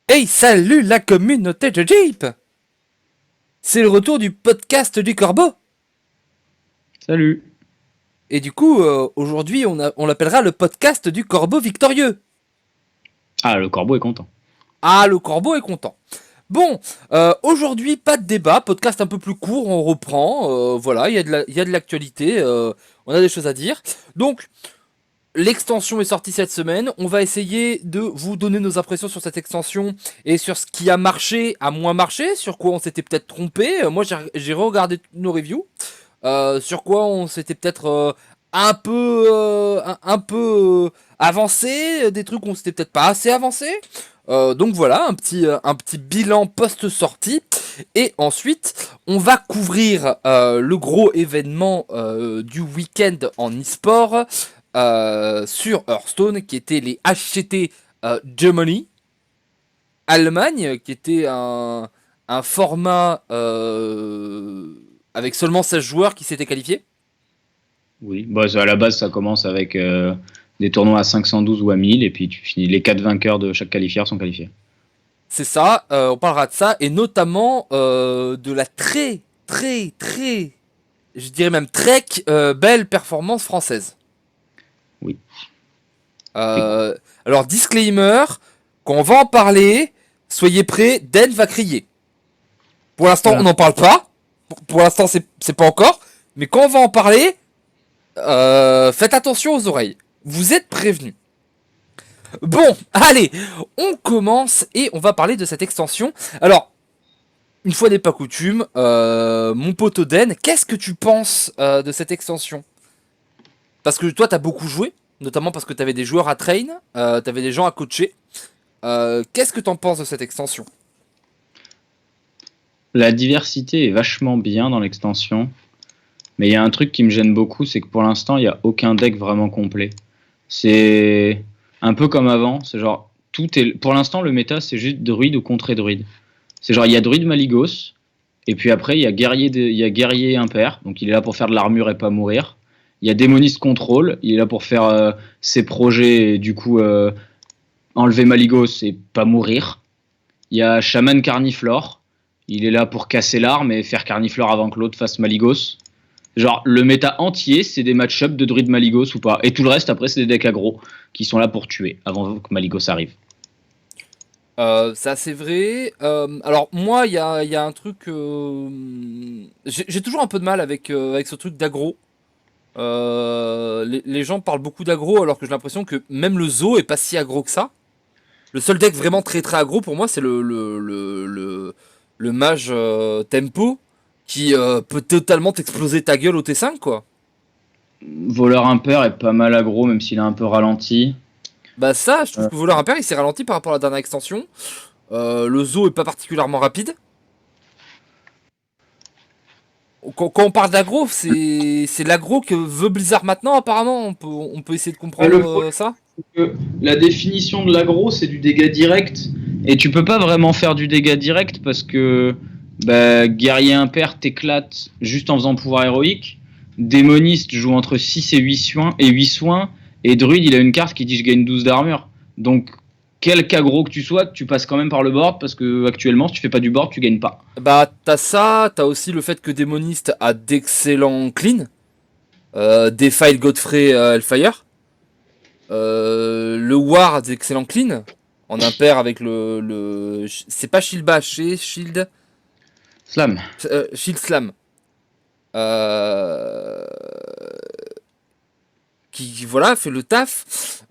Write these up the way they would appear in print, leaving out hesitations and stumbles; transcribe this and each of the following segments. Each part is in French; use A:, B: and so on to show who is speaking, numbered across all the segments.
A: Hey, salut la communauté de Jeep. C'est le retour du podcast du Corbeau.
B: Salut.
A: Et du coup, aujourd'hui, on l'appellera le podcast du Corbeau victorieux.
B: Ah, le corbeau est content.
A: Ah, le Corbeau est content. Bon, aujourd'hui, pas de débat, podcast un peu plus court, on reprend. Voilà, il y a de l'actualité, on a des choses à dire. Donc, l'extension est sortie cette semaine. On va essayer de vous donner nos impressions sur cette extension et sur ce qui a marché, a moins marché, sur quoi on s'était peut-être trompé. Moi, j'ai regardé nos reviews. Sur quoi on s'était peut-être un peu avancé, des trucs où on s'était peut-être pas assez avancé. Donc voilà, un petit bilan post-sortie. Et ensuite, on va couvrir le gros événement du week-end en e-sport sur Hearthstone, qui était les HCT Germany, Allemagne, qui était un format avec seulement 16 joueurs qui s'étaient qualifiés.
B: Oui, bah, à la base, ça commence avec des tournois à 512 ou à 1000, et puis tu finis. Les 4 vainqueurs de chaque qualifieur sont qualifiés.
A: C'est ça, on parlera de ça, et notamment de la je dirais même très belle performance française.
B: Oui.
A: Euh, alors, disclaimer, quand on va en parler, soyez prêts, Den va crier. Pour l'instant, on
B: Voilà.
A: n'en parle pas. Pour l'instant, c'est pas encore. Mais quand on va en parler, faites attention aux oreilles. Vous êtes prévenus. Bon, allez, on commence et on va parler de cette extension. Alors, une fois n'est pas coutume, mon pote Oden, qu'est-ce que tu penses de cette extension? Parce que toi, t'as beaucoup joué, notamment parce que t'avais des joueurs à train, t'avais des gens à coacher. Qu'est-ce que t'en penses de cette extension?
B: La diversité est vachement bien dans l'extension, mais il y a un truc qui me gêne beaucoup, c'est que pour l'instant, il n'y a aucun deck vraiment complet. C'est un peu comme avant, c'est genre, tout est. Pour l'instant, le méta, c'est juste druide ou contre-druide. C'est genre, il y a druide Maligos, et puis après, il y a guerrier impair, donc il est là pour faire de l'armure et pas mourir. Il y a démoniste contrôle, il est là pour faire ses projets, et du coup enlever Maligos et pas mourir. Il y a chaman carniflore, il est là pour casser l'arme et faire carniflore avant que l'autre fasse Maligos. Genre, le méta entier, c'est des match-up de druide Maligos ou pas. Et tout le reste, après, c'est des decks aggro qui sont là pour tuer avant que Maligos arrive.
A: C'est assez vrai. Alors moi, il y a un truc. J'ai toujours un peu de mal avec ce truc d'aggro. Les gens parlent beaucoup d'aggro alors que j'ai l'impression que même le zoo est pas si aggro que ça. Le seul deck vraiment très aggro pour moi, c'est le mage tempo qui peut totalement t'exploser ta gueule au T5 quoi.
B: Voleur impair est pas mal aggro, même s'il est un peu ralenti.
A: Bah ça, je trouve
B: Euh,
A: que Voleur Impair il s'est ralenti par rapport à la dernière extension. Le zoo est pas particulièrement rapide. Quand on parle d'agro, c'est l'agro que veut Blizzard maintenant, apparemment. On peut essayer de comprendre
B: le problème,
A: ça.
B: c'est que la définition de l'aggro, c'est du dégât direct. Et tu peux pas vraiment faire du dégât direct parce que bah, guerrier impair t'éclate juste en faisant pouvoir héroïque. Démoniste joue entre 6 et 8 soins, et druide, il a une carte qui dit je gagne 12 d'armure. Donc, quel aggro que tu sois, tu passes quand même par le board parce que actuellement, si tu fais pas du board, tu gagnes pas.
A: Bah, t'as ça, t'as aussi le fait que Démoniste a d'excellents clean. Defile Godfrey Hellfire. Le War a d'excellents clean. En impair avec c'est pas Shield Bash, c'est
B: Slam.
A: Shield Slam. Euh, qui, voilà, fait le taf.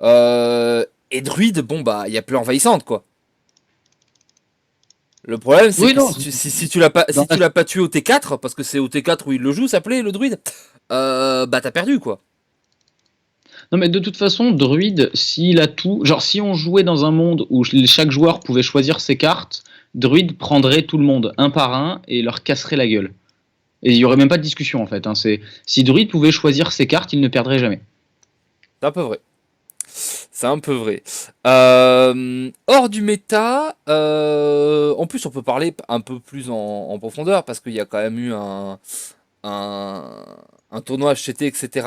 A: Et Druide, bon, bah, il y a plus envahissante, quoi. Le problème, c'est
B: Oui,
A: que
B: non.
A: si tu l'as pas,
B: Dans
A: si tu l'as pas tué au T4, parce que c'est au T4 où il le joue, ça plaît, le druide, bah t'as perdu, quoi.
B: Non, mais de toute façon, Druid, s'il a tout. Genre, si on jouait dans un monde où chaque joueur pouvait choisir ses cartes, Druid prendrait tout le monde un par un et leur casserait la gueule. Et il n'y aurait même pas de discussion en fait. Hein. Si Druid pouvait choisir ses cartes, il ne perdrait jamais.
A: C'est un peu vrai. C'est un peu vrai. Hors du méta, en plus on peut parler un peu plus en profondeur parce qu'il y a quand même eu un, un tournoi HCT, etc.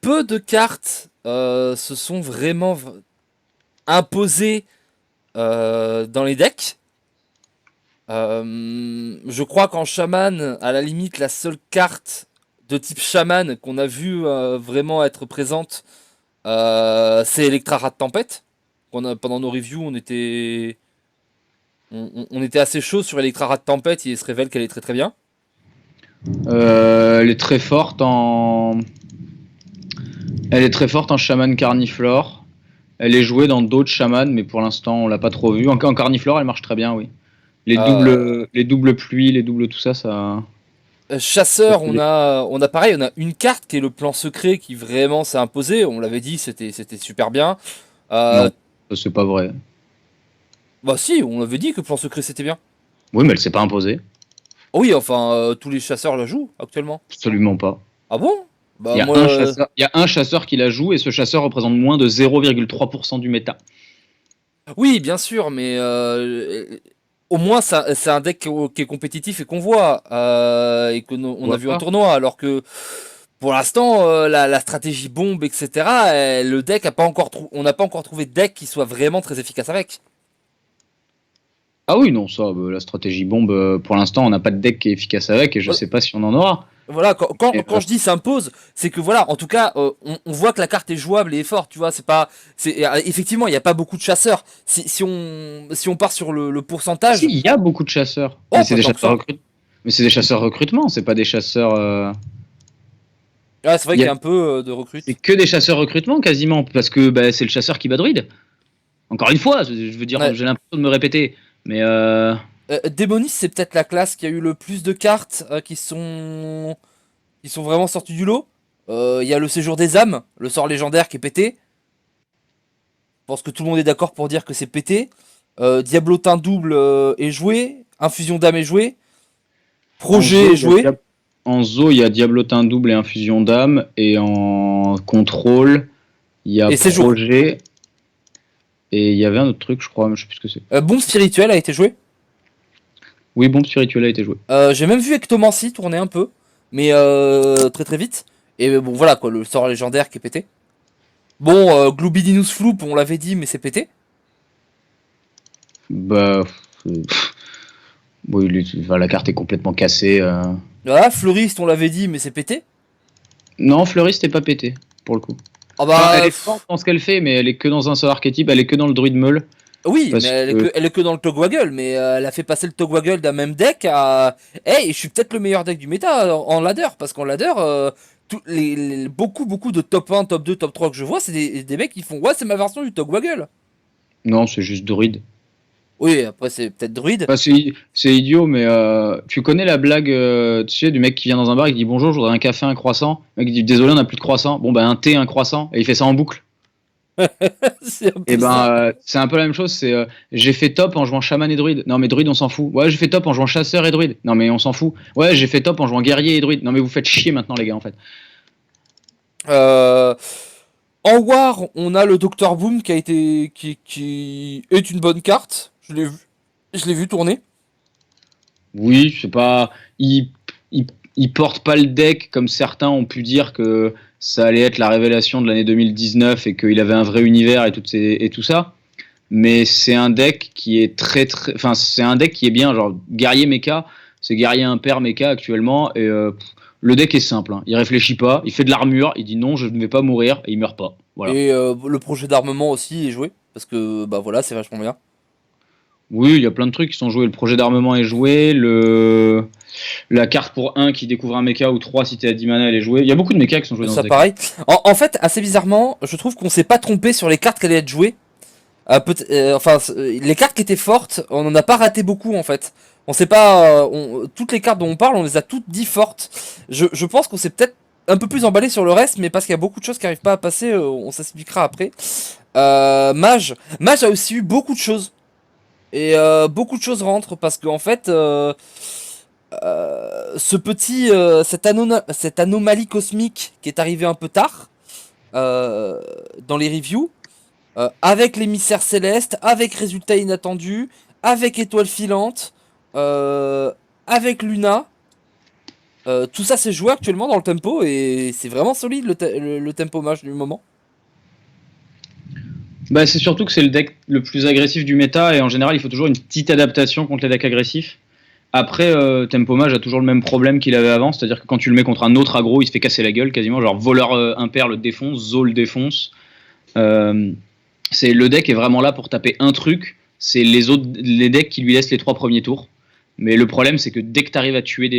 A: Peu de cartes se sont vraiment imposées dans les decks. Je crois qu'en chaman, à la limite, la seule carte de type chaman qu'on a vu vraiment être présente, c'est Electra Rat Tempête. Pendant nos reviews, on était assez chaud sur Electra Rat Tempête, il se révèle qu'elle est très très bien.
B: Elle est très forte en. Elle est très forte en chaman carniflore. Elle est jouée dans d'autres chamans, mais pour l'instant, on l'a pas trop vue. En carniflore, elle marche très bien, oui.
A: Euh,
B: Les doubles pluies, les doubles tout ça,
A: Chasseur, on a pareil, on a une carte qui est le plan secret qui vraiment s'est imposé. On l'avait dit, c'était super bien. Euh,
B: Non, ça, c'est pas vrai.
A: Bah si, on avait dit que plan secret c'était bien.
B: Oui, mais elle s'est pas imposée.
A: Oui, enfin, tous les chasseurs la jouent actuellement.
B: Absolument pas.
A: Ah bon? Bah
B: Il y a
A: moi,
B: il y a un chasseur qui la joue et ce chasseur représente moins de 0,3% du méta.
A: oui, bien sûr, mais au moins c'est un deck qui est compétitif et qu'on voit et que
B: On
A: on a
B: voit
A: vu en
B: pas.
A: tournoi, alors que pour l'instant, la stratégie bombe, etc. Le deck a pas encore on n'a pas encore trouvé de deck qui soit vraiment très efficace avec.
B: Ah oui, non, ça, la stratégie bombe, pour l'instant, on n'a pas de deck qui est efficace avec et je sais pas si on en aura.
A: Voilà,
B: Et,
A: quand je dis s'impose, c'est que voilà, en tout cas, on voit que la carte est jouable et est forte, tu vois, c'est pas, effectivement, il n'y a pas beaucoup de chasseurs. Si on part sur le pourcentage,
B: si, il y a beaucoup de chasseurs,
A: oh,
B: mais c'est
A: pas
B: des
A: tant que
B: chasseurs
A: ça.
B: Mais c'est des chasseurs recrutement, c'est pas des chasseurs.
A: Ouais, c'est vrai
B: Il y
A: qu'il y
B: a...
A: a un peu de
B: C'est
A: recrute.
B: que des chasseurs recrutement quasiment, parce que bah, c'est le chasseur qui bat druide. Encore une fois, je veux dire,
A: Ouais.
B: j'ai l'impression de me répéter, mais
A: Démonis, c'est peut-être la classe qui a eu le plus de cartes qui sont vraiment sorties du lot. Il y a le séjour des âmes, le sort légendaire qui est pété. Je pense que tout le monde est d'accord pour dire que c'est pété. Diablotin double est joué. Infusion d'âme est joué.
B: en
A: Projet
B: Zo,
A: est joué.
B: en Zo, il y a Diablotin double et infusion d'âme, et en contrôle, il y a
A: Et séjour.
B: projet, et il y avait un autre truc, je crois, mais je sais plus ce que c'est.
A: Bombe spirituelle a été joué.
B: Oui, bombe spirituelle a été jouée.
A: J'ai même vu Ectomancy tourner un peu. Mais très très vite. Et bon voilà quoi, le sort légendaire qui est pété. Bon, Globidinous Floop, on l'avait dit, mais c'est pété.
B: Bah, oui, la carte est complètement cassée.
A: Voilà, Fleuriste, on l'avait dit, mais c'est pété.
B: Non, Fleuriste n'est pas pété, pour le coup.
A: Ah
B: Enfin,
A: bah
B: elle est forte dans ce qu'elle fait, mais elle est que dans un seul archétype, elle est que dans le druide meule.
A: oui, mais
B: Parce que.
A: elle est que dans le Togwaggle, mais elle a fait passer le Togwaggle d'un même deck à... Hey, je suis peut-être le meilleur deck du méta en ladder, parce qu'en ladder, beaucoup de top 1, top 2, top 3 que je vois, c'est des mecs qui font ouais, c'est ma version du Togwaggle.
B: Non, c'est juste druide.
A: Oui, après c'est peut-être druide.
B: Enfin, c'est idiot, mais tu connais la blague tu sais, du mec qui vient dans un bar et qui dit bonjour, je voudrais un café, un croissant. Le mec dit désolé, on n'a plus de croissant. Bon, ben un thé, un croissant. Et il fait ça en boucle.
A: C'est un
B: Et
A: peu ça.
B: c'est un peu la même chose. C'est j'ai fait top en jouant chaman et druide. Non, mais druide, on s'en fout. Ouais, j'ai fait top en jouant chasseur et druide. Non, mais on s'en fout. Ouais, j'ai fait top en jouant guerrier et druide. Non, mais vous faites chier maintenant, les gars, en fait.
A: Euh, En War, on a le Docteur Boom qui est une bonne carte. Je l'ai vu tourner.
B: Oui, c'est pas. Il porte pas le deck comme certains ont pu dire que ça allait être la révélation de l'année 2019 et qu'il avait un vrai univers et tout ça. Mais c'est un deck qui est très. Enfin, c'est un deck qui est bien. Genre, guerrier mecha, c'est guerrier impair mecha actuellement. Et le deck est simple. Hein. Il réfléchit pas, il fait de l'armure, il dit non, je ne vais pas mourir et il meurt pas. Voilà.
A: Et le projet d'armement aussi est joué. Parce que, bah voilà, c'est vachement bien.
B: Oui, il y a plein de trucs qui sont joués. Le projet d'armement est joué. La carte pour un qui découvre un mecha ou 3 si t'es à 10 mana, elle est jouée. Il y a beaucoup de mechas qui sont joués dans ce
A: Ça
B: deck. Hein.
A: pareil. En fait, assez bizarrement, je trouve qu'on s'est pas trompé sur les cartes qui allaient être jouées. Les cartes qui étaient fortes, on en a pas raté beaucoup en fait. On sait pas, toutes les cartes dont on parle, on les a toutes dit fortes. Je pense qu'on s'est peut-être un peu plus emballé sur le reste, mais parce qu'il y a beaucoup de choses qui arrivent pas à passer, on s'expliquera après. Mage a aussi eu beaucoup de choses. Et beaucoup de choses rentrent parce qu'en fait, cette anomalie cosmique qui est arrivée un peu tard dans les reviews, avec l'émissaire céleste, avec résultat inattendu, avec étoile filante, avec Luna. Tout ça c'est joué actuellement dans le tempo et c'est vraiment solide le tempo mage du moment.
B: Bah, c'est surtout que c'est le deck le plus agressif du méta, et en général, il faut toujours une petite adaptation contre les decks agressifs. Après, Tempo Mage a toujours le même problème qu'il avait avant, c'est-à-dire que quand tu le mets contre un autre aggro, il se fait casser la gueule quasiment. Genre, voleur impair le défonce, Zo le défonce. Le deck est vraiment là pour taper un truc, c'est les decks qui lui laissent les 3 premiers tours. Mais le problème, c'est que dès que tu arrives à tuer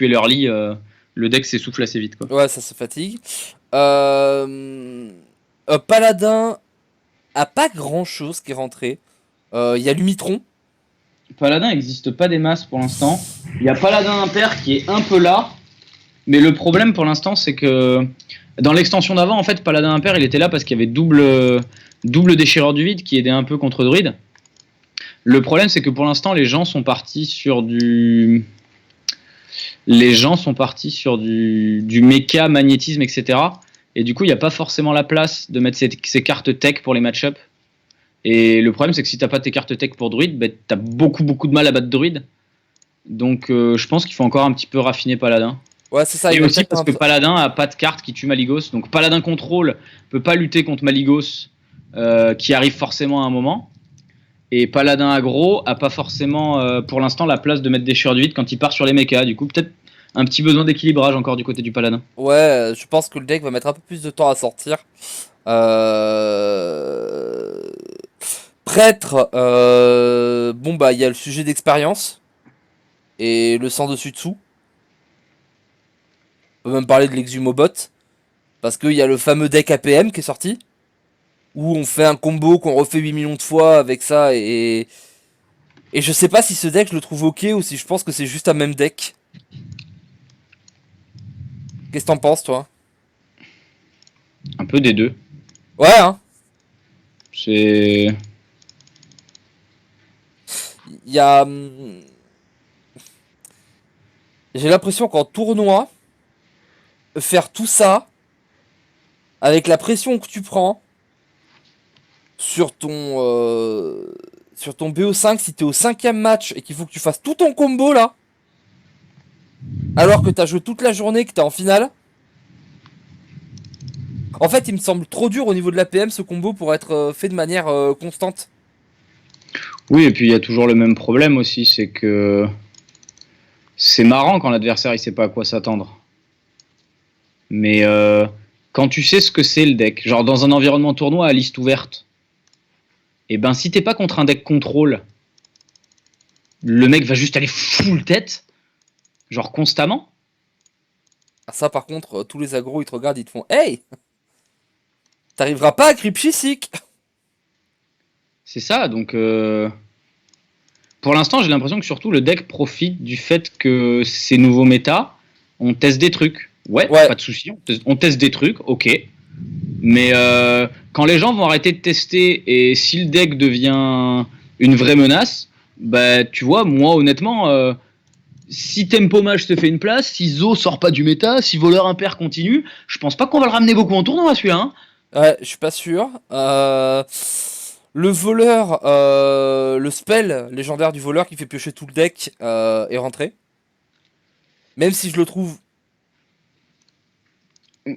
B: leur lit, le deck s'essouffle assez vite, quoi.
A: Ouais, ça se fatigue. Paladin a pas grand chose qui est rentré. Il y a Lumitron.
B: Paladin n'existe pas des masses pour l'instant. Il y a Paladin impair qui est un peu là. Mais le problème pour l'instant, c'est que dans l'extension d'avant, en fait, Paladin impair, il était là parce qu'il y avait double déchireur du vide qui aidait un peu contre Druid. Le problème, c'est que pour l'instant, les gens sont partis sur du méca, magnétisme, etc. Et du coup, il n'y a pas forcément la place de mettre ces cartes tech pour les match-up. Et le problème, c'est que si t'as pas tes cartes tech pour Druid, bah, t'as beaucoup de mal à battre Druid. Donc je pense qu'il faut encore un petit peu raffiner Paladin.
A: Ouais, c'est ça.
B: Et aussi parce que Paladin a pas de carte qui tue Malygos. Donc Paladin Control peut pas lutter contre Malygos qui arrive forcément à un moment. Et Paladin Aggro a pas forcément pour l'instant la place de mettre des chieurs du vide quand il part sur les mechas. Du coup, peut-être un petit besoin d'équilibrage encore du côté du Paladin.
A: Ouais, je pense que le deck va mettre un peu plus de temps à sortir. Prêtre, bon bah il y a le sujet d'expérience et le sang dessus dessous. On peut même parler de l'exhumobot parce qu'il y a le fameux deck APM qui est sorti où on fait un combo qu'on refait 8 millions de fois avec ça et je sais pas si ce deck je le trouve ok ou si je pense que c'est juste un même deck. Qu'est-ce que t'en penses toi?
B: Un peu des deux.
A: Ouais hein.
B: C'est...
A: Il y a... J'ai l'impression qu'en tournoi, faire tout ça, avec la pression que tu prends, sur ton BO5, si t'es au 5ème match, et qu'il faut que tu fasses tout ton combo là, alors que t'as joué toute la journée, que t'es en finale, en fait il me semble trop dur au niveau de l'APM ce combo pour être fait de manière constante.
B: Oui, et puis il y a toujours le même problème aussi, c'est que c'est marrant quand l'adversaire il sait pas à quoi s'attendre. Mais quand tu sais ce que c'est le deck, genre dans un environnement tournoi à liste ouverte, et ben si t'es pas contre un deck contrôle, le mec va juste aller full tête, genre constamment.
A: Ah, ça par contre, tous les agros ils te regardent, ils te font hey, t'arriveras pas à Crypt Chisik.
B: C'est ça, donc pour l'instant j'ai l'impression que surtout le deck profite du fait que ces nouveaux méta, on teste des trucs. Ouais, pas de souci, on teste des trucs, ok. Mais quand les gens vont arrêter de tester et si le deck devient une vraie menace, bah tu vois, moi honnêtement, si Tempo Mage se fait une place, si Zo sort pas du méta, si Voleur Impair continue, je pense pas qu'on va le ramener beaucoup en tournoi celui-là. Hein.
A: Ouais, je suis pas sûr. Le voleur, le spell légendaire du voleur qui fait piocher tout le deck est rentré. Même si je le trouve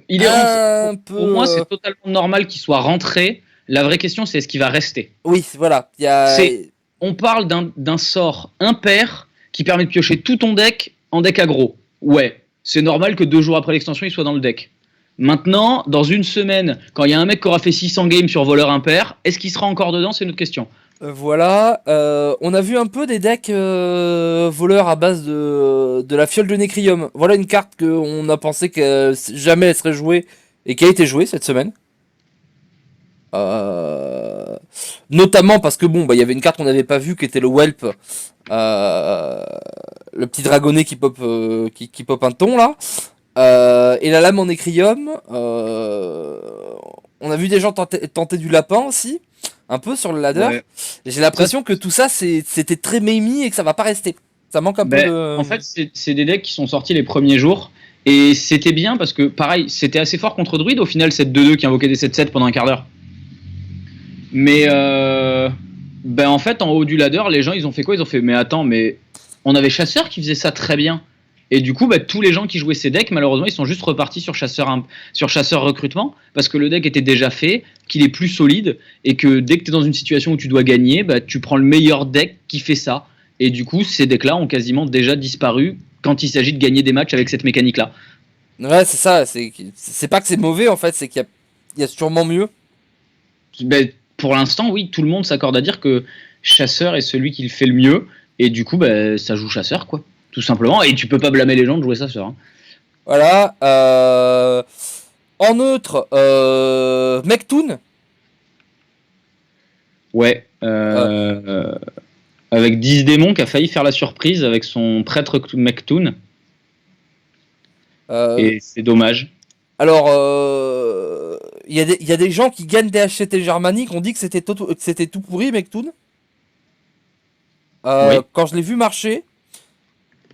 B: il est
A: un peu...
B: Pour moi, c'est totalement normal qu'il soit rentré. La vraie question, c'est est-ce qu'il va rester.
A: Oui, voilà.
B: On parle d'un sort impair qui permet de piocher tout ton deck en deck aggro. Ouais, c'est normal que 2 jours après l'extension, il soit dans le deck. Maintenant, dans une semaine, quand il y a un mec qui aura fait 600 games sur voleur impair, est-ce qu'il sera encore dedans? C'est une autre question.
A: Voilà, on a vu un peu des decks voleurs à base de la fiole de Nécrium. Voilà une carte qu'on a pensé que jamais elle serait jouée et qui a été jouée cette semaine. Notamment parce que bon, bah il y avait une carte qu'on n'avait pas vue qui était le Whelp, le petit dragonnet qui pop un ton là. Et la lame en Nécrium. On a vu des gens tenter du lapin aussi. Un peu sur le ladder. Ouais. J'ai l'impression que tout ça c'était très mémi et que ça va pas rester. Ça manque un peu de...
B: En fait, c'est des decks qui sont sortis les premiers jours. Et c'était bien parce que, pareil, c'était assez fort contre Druid. Au final, 7-2-2 qui invoquait des 7-7 pendant un quart d'heure. Mais en fait, en haut du ladder, les gens, ils ont fait quoi? Ils ont fait, mais attends, mais on avait Chasseur qui faisait ça très bien. Et du coup, tous les gens qui jouaient ces decks, malheureusement, ils sont juste repartis sur chasseur recrutement, parce que le deck était déjà fait, qu'il est plus solide, et que dès que tu es dans une situation où tu dois gagner, tu prends le meilleur deck qui fait ça. Et du coup, ces decks-là ont quasiment déjà disparu quand il s'agit de gagner des matchs avec cette mécanique-là.
A: Ouais, c'est ça. C'est pas que c'est mauvais, en fait, c'est qu'il y a sûrement mieux.
B: Pour l'instant, oui, tout le monde s'accorde à dire que chasseur est celui qui le fait le mieux, et du coup, ça joue chasseur, quoi. Tout simplement, et tu peux pas blâmer les gens de jouer chasseur. Hein.
A: Voilà. En neutre, Mektoon.
B: Ouais. Avec 10 démons qui a failli faire la surprise avec son prêtre Mektoon. Et c'est dommage.
A: Alors, il y a des gens qui gagnent des HCT germaniques, on dit que c'était tout pourri, Mektoon.
B: Oui.
A: Quand je l'ai vu marcher,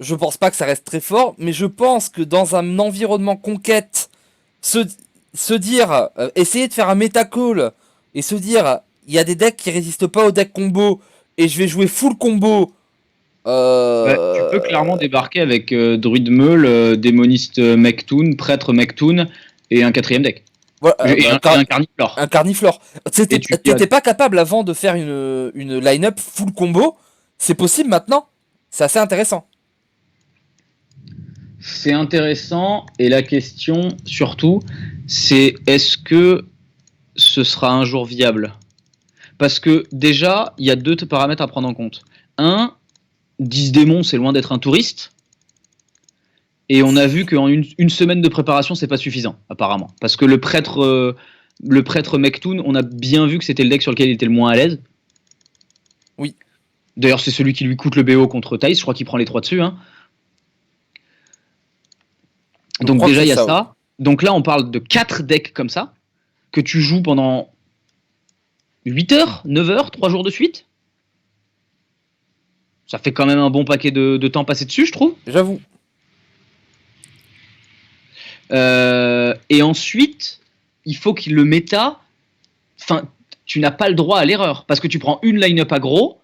A: je pense pas que ça reste très fort, mais je pense que dans un environnement conquête, se dire, essayer de faire un méta call et se dire, il y a des decks qui résistent pas au deck combo et je vais jouer full combo.
B: Tu peux clairement débarquer avec Druid Meul, Démoniste Mektoon, Prêtre Mektoon et un 4ème deck.
A: Voilà,
B: et un Carniflore.
A: Un Carniflore. T'étais pas capable avant de faire une line-up full combo. C'est possible maintenant. C'est assez intéressant.
B: C'est intéressant, et la question surtout, c'est est-ce que ce sera un jour viable? Parce que déjà, il y a 2 paramètres à prendre en compte. 10 démons, c'est loin d'être un touriste. Et on a vu qu'en une semaine de préparation, c'est pas suffisant, apparemment. Parce que le prêtre Mektoon, on a bien vu que c'était le deck sur lequel il était le moins à l'aise.
A: Oui.
B: D'ailleurs, c'est celui qui lui coûte le BO contre Thaïs, je crois qu'il prend les 3 dessus. Hein. Donc déjà, il y a ça. Ouais. Donc là, on parle de 4 decks comme ça, que tu joues pendant 8 heures, 9 heures, 3 jours de suite. Ça fait quand même un bon paquet de temps passé dessus, je trouve.
A: J'avoue.
B: Et ensuite, il faut qu'il le méta. Enfin, tu n'as pas le droit à l'erreur. Parce que tu prends une line-up aggro,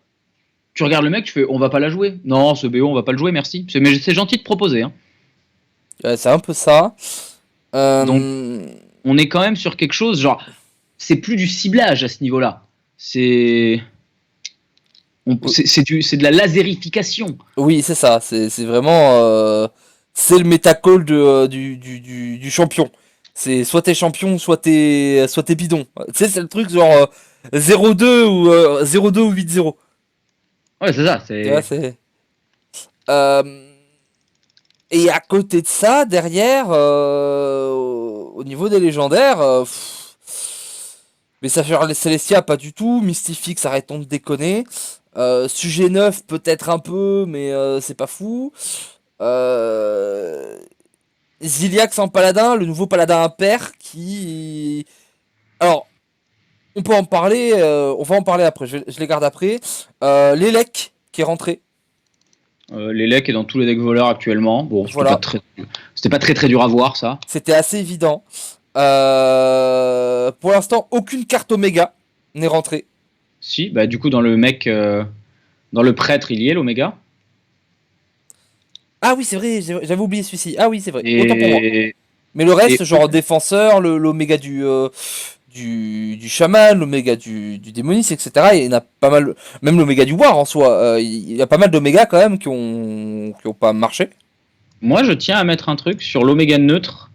B: tu regardes le mec, tu fais on va pas la jouer. Non, ce BO, on va pas le jouer, merci. Mais c'est gentil de proposer. Hein.
A: C'est un peu ça.
B: Donc, on est quand même sur quelque chose, genre, c'est plus du ciblage à ce niveau-là. C'est de la laserification.
A: Oui, c'est ça. C'est vraiment. C'est le métacall du champion. C'est soit t'es champion, soit t'es bidon. Tu sais, c'est le truc genre 0-2 ou 0-2 ou 8-0.
B: Ouais, c'est ça.
A: Et à côté de ça, derrière, au niveau des légendaires, Messager Celestia, pas du tout. Mystifix, arrêtons de déconner. Sujet 9, peut-être un peu, mais c'est pas fou. Ziliax en paladin, le nouveau paladin impair qui... Alors, on peut en parler, on va en parler après, je les garde après. L'Elec qui est rentré.
B: L'Elec est dans tous les decks voleurs actuellement. Bon,
A: voilà.
B: C'était pas très dur à voir, ça.
A: C'était assez évident. Pour l'instant, aucune carte Oméga n'est rentrée.
B: Si, du coup, dans le mec... dans le prêtre, il y est, l'Oméga.
A: Ah oui, c'est vrai, j'avais oublié celui-ci. Ah oui, c'est vrai, autant pour moi. Mais le reste, genre défenseur, l'Oméga du chaman, l'Oméga du démoniste, etc. Il y en a pas mal, même l'Oméga du war en soi. Il y a pas mal d'Oméga quand même qui ont pas marché.
B: Moi, je tiens à mettre un truc sur l'Oméga neutre,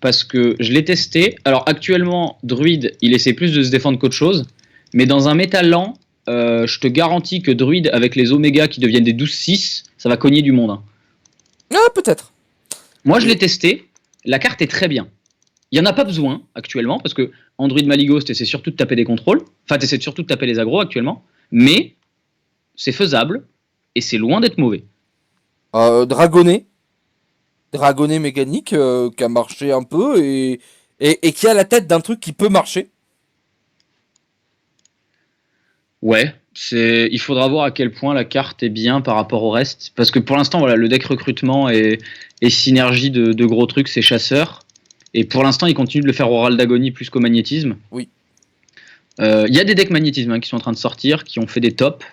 B: parce que je l'ai testé. Alors actuellement, Druid, il essaie plus de se défendre qu'autre chose, mais dans un méta lent, je te garantis que Druid, avec les Oméga qui deviennent des 12-6, ça va cogner du monde. Hein.
A: Ah, peut-être.
B: Moi, je l'ai testé. La carte est très bien. Il n'y en a pas besoin actuellement, parce que en Druid Maligos, tu essaies surtout de taper des contrôles. Enfin, tu essaies surtout de taper les agros actuellement. Mais c'est faisable, et c'est loin d'être mauvais.
A: Dragonnet mécanique, qui a marché un peu, et qui a la tête d'un truc qui peut marcher.
B: Ouais, il faudra voir à quel point la carte est bien par rapport au reste. Parce que pour l'instant, voilà, le deck recrutement et synergie de gros trucs, c'est chasseur. Et pour l'instant, il continue de le faire oral d'agonie plus qu'au magnétisme.
A: Oui.
B: Il y a des decks magnétisme qui sont en train de sortir, qui ont fait des tops.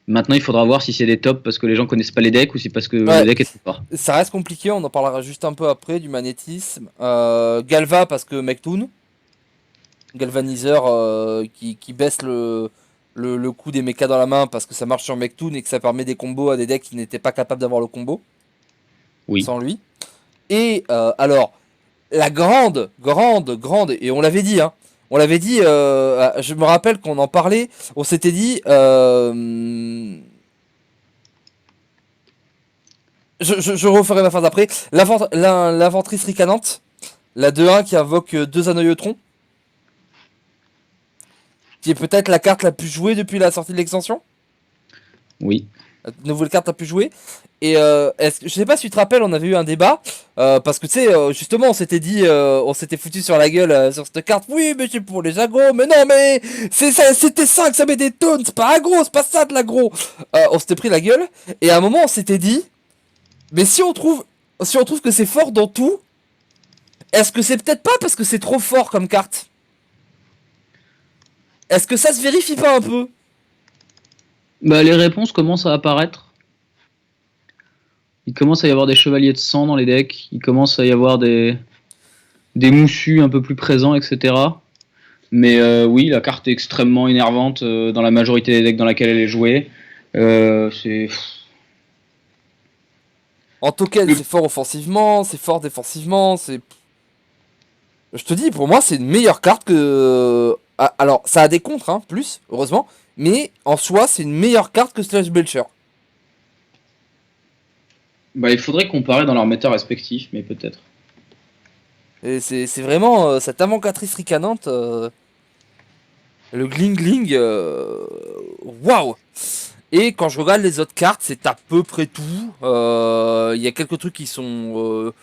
B: Maintenant, il faudra voir si c'est des tops parce que les gens connaissent pas les decks ou si parce que
A: Ouais.
B: le deck est trop fort.
A: Ça reste compliqué, on en parlera juste un peu après du magnétisme. Galva parce que Mechtoon, galvaniseur qui baisse le coût des mechas dans la main parce que ça marche sur Mechtoon et que ça permet des combos à des decks qui n'étaient pas capables d'avoir le combo
B: Oui.
A: sans lui. Et alors, la grande, et on l'avait dit, hein, on l'avait dit, je me rappelle qu'on en parlait, on s'était dit, je referai ma phrase après, l'inventrice ricanante, la 2-1 qui invoque deux anoyeutrons, qui est peut-être la carte la plus jouée depuis la sortie de l'extension,
B: Oui.
A: la nouvelle carte la plus jouée. Et je sais pas si tu te rappelles, on avait eu un débat parce que tu sais, justement, on s'était dit, on s'était foutu sur la gueule sur cette carte. Oui, mais c'est pour les agros, mais non, mais c'était 5, ça met des tonnes, c'est pas agro, c'est pas ça de l'agro. On s'était pris la gueule et à un moment, on s'était dit, mais si on trouve que c'est fort dans tout, est-ce que c'est peut-être pas parce que c'est trop fort comme carte? Est-ce que ça se vérifie pas un peu?
B: Bah, les réponses commencent à apparaître. Il commence à y avoir des chevaliers de sang dans les decks. Il commence à y avoir des moussus un peu plus présents, etc. Mais oui, la carte est extrêmement énervante dans la majorité des decks dans laquelle elle est jouée. C'est
A: En token, c'est fort offensivement, c'est fort défensivement, c'est. Je te dis, pour moi, c'est une meilleure carte que. Ah, alors, ça a des contres, hein, plus, heureusement. Mais en soi, c'est une meilleure carte que Slash Belcher.
B: bah, il faudrait comparer dans leurs méta respectifs, mais peut-être.
A: Et c'est vraiment cette invocatrice ricanante. Le gling gling. Waouh! Et quand je regarde les autres cartes, c'est à peu près tout. Il y a quelques trucs qui sont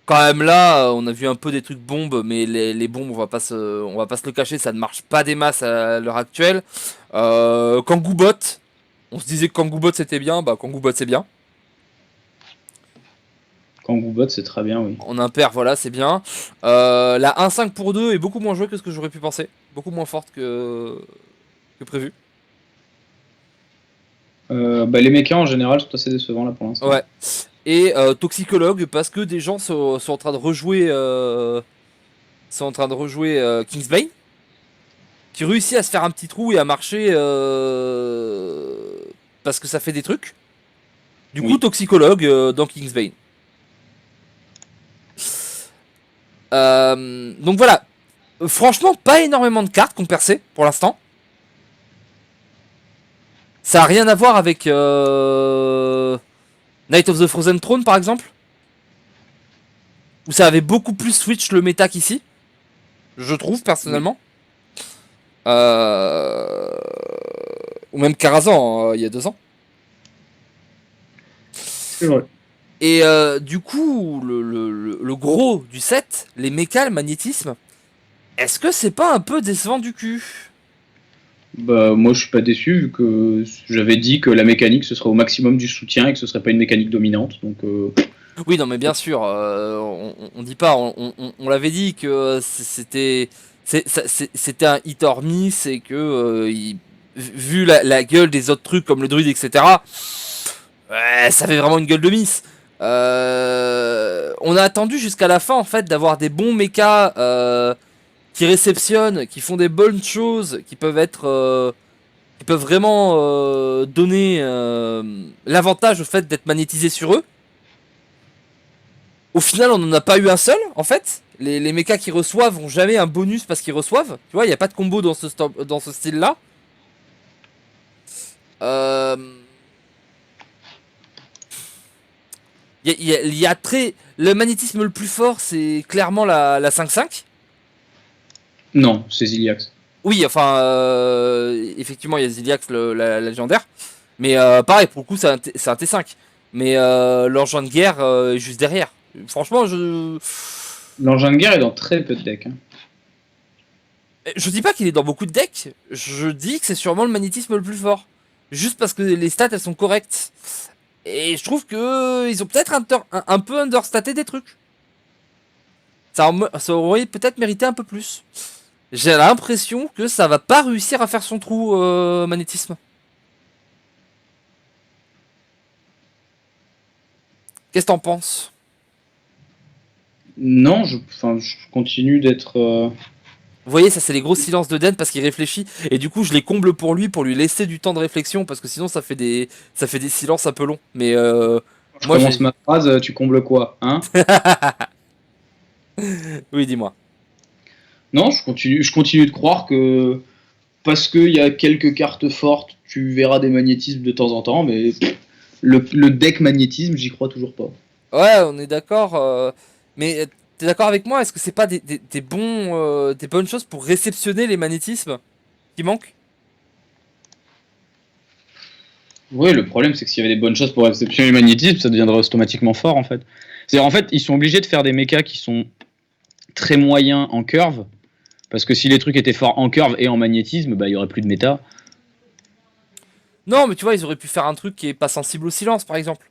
A: quand même là. On a vu un peu des trucs bombes, mais les bombes, on va pas se le cacher, ça ne marche pas des masses à l'heure actuelle. Kangoubot, on se disait que Kangoubot c'était bien, bah Kangoubot c'est bien.
B: Kangoubot, c'est très bien, oui.
A: En impair, voilà, c'est bien. La 1-5 pour 2 est beaucoup moins jouée que ce que j'aurais pu penser. Beaucoup moins forte que prévu.
B: Bah, les mechas en général sont assez décevants là pour l'instant.
A: Ouais. Et Toxicologue, parce que des gens sont en train de rejouer, Kingsbane, qui réussit à se faire un petit trou et à marcher parce que ça fait des trucs. Du coup,
B: Oui.
A: Toxicologue dans Kingsbane. Donc voilà. Franchement, pas énormément de cartes qu'on percé pour l'instant. Ça a rien à voir avec Knight of the Frozen Throne par exemple, où ça avait beaucoup plus switch le méta qu'ici, je trouve
B: Oui.
A: personnellement. Ou même Karazhan il y a 2 ans.
B: C'est vrai.
A: Et du coup, le gros du set, les mechas, le magnétisme, est-ce que c'est pas un peu décevant du cul?
B: Bah, moi je suis pas déçu vu que j'avais dit que la mécanique ce serait au maximum du soutien et que ce serait pas une mécanique dominante. Donc
A: Oui, non, mais bien sûr, on dit pas, on l'avait dit que c'était un hit or miss et que vu la gueule des autres trucs comme le druide, etc., ouais, ça fait vraiment une gueule de miss. On a attendu jusqu'à la fin en fait d'avoir des bons mechas qui réceptionnent, qui font des bonnes choses, qui peuvent vraiment donner l'avantage au fait d'être magnétisés sur eux. Au final, on n'en a pas eu un seul, en fait. Les mechas qui reçoivent ont jamais un bonus parce qu'ils reçoivent. Tu vois, il n'y a pas de combo dans ce style-là. Euh... Il y a très... Le magnétisme le plus fort, c'est clairement la 5-5.
B: non, c'est Ziliax.
A: Oui, enfin, effectivement, il y a Ziliax, la légendaire. Mais pareil, pour le coup, c'est un T5. Mais l'engin de guerre est juste derrière. Franchement,
B: L'engin de guerre est dans très peu de decks. Hein.
A: je dis pas qu'il est dans beaucoup de decks. Je dis que c'est sûrement le magnétisme le plus fort. Juste parce que les stats, elles sont correctes. Et je trouve que ils ont peut-être un peu understaté des trucs. Ça aurait peut-être mérité un peu plus. J'ai l'impression que ça va pas réussir à faire son trou magnétisme. Qu'est-ce que t'en penses?
B: Non, je continue d'être.
A: Vous voyez, ça c'est les gros silences de Den parce qu'il réfléchit et du coup je les comble pour lui laisser du temps de réflexion parce que sinon ça fait des silences un peu longs. Mais
B: Quand je
A: moi
B: commence
A: j'ai
B: ma phrase, tu combles quoi, hein?
A: oui, dis-moi.
B: Non, je continue de croire que parce qu'il y a quelques cartes fortes, tu verras des magnétismes de temps en temps, mais le deck magnétisme, j'y crois toujours pas.
A: Ouais, on est d'accord. Mais t'es d'accord avec moi? Est-ce que c'est pas des des bonnes choses pour réceptionner les magnétismes qui manquent?
B: Oui, le problème, c'est que s'il y avait des bonnes choses pour réceptionner le magnétisme, ça deviendrait automatiquement fort, en fait. C'est-à-dire, en fait, ils sont obligés de faire des mechas qui sont très moyens en curve, parce que si les trucs étaient forts en curve et en magnétisme, bah, il y aurait plus de méta.
A: Non, mais tu vois, ils auraient pu faire un truc qui est pas sensible au silence, par exemple.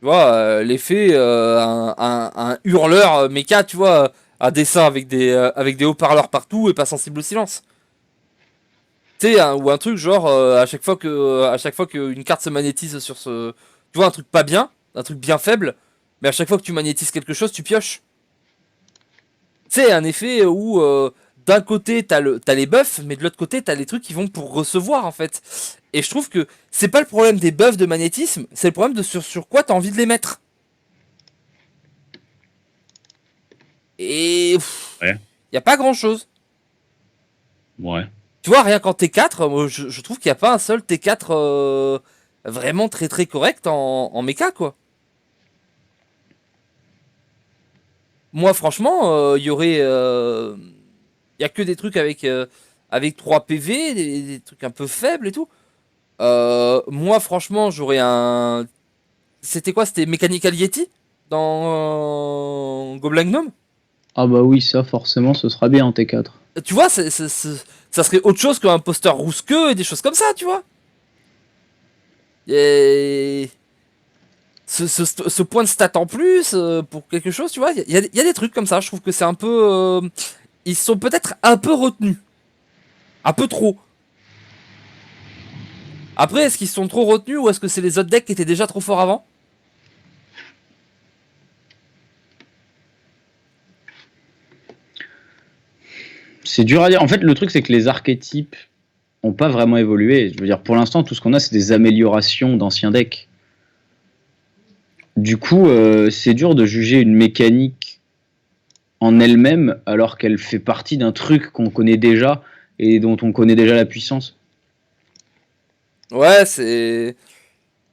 A: Tu vois, l'effet, un hurleur méca, tu vois, un dessin avec des haut-parleurs partout et pas sensible au silence. Tu sais, ou un truc genre, à chaque fois qu'une carte se magnétise sur ce. Tu vois, un truc pas bien, un truc bien faible, mais à chaque fois que tu magnétises quelque chose, tu pioches. Tu sais, un effet où d'un côté t'as les buffs, mais de l'autre côté t'as les trucs qui vont pour recevoir en fait. Et je trouve que c'est pas le problème des buffs de magnétisme, c'est le problème de sur quoi t'as envie de les mettre. Et
B: Ouais.
A: y a pas grand chose.
B: Ouais.
A: Tu vois, rien qu'en T4, moi, je trouve qu'il n'y a pas un seul T4 vraiment très très correct en méca quoi. Moi franchement, il y aurait. Y a que des trucs avec 3 PV, des trucs un peu faibles et tout. Moi, franchement, j'aurais un. C'était quoi? C'était Mechanical Yeti dans Goblin Gnome?
B: Ah bah oui, ça, forcément, ce sera bien en T4.
A: Tu vois, ça serait autre chose qu'un poster rousqueux et des choses comme ça, tu vois. Et ce point de stat en plus pour quelque chose, tu vois. Il y a des trucs comme ça. Je trouve que c'est un peu. Ils sont peut-être un peu retenus. Un peu trop. Après, est-ce qu'ils sont trop retenus ou est-ce que c'est les autres decks qui étaient déjà trop forts avant?
B: C'est dur à dire. En fait, le truc, c'est que les archétypes ont pas vraiment évolué. Je veux dire, pour l'instant, tout ce qu'on a, c'est des améliorations d'anciens decks. Du coup, c'est dur de juger une mécanique en elle-même alors qu'elle fait partie d'un truc qu'on connaît déjà et dont on connaît déjà la puissance.
A: Ouais, c'est.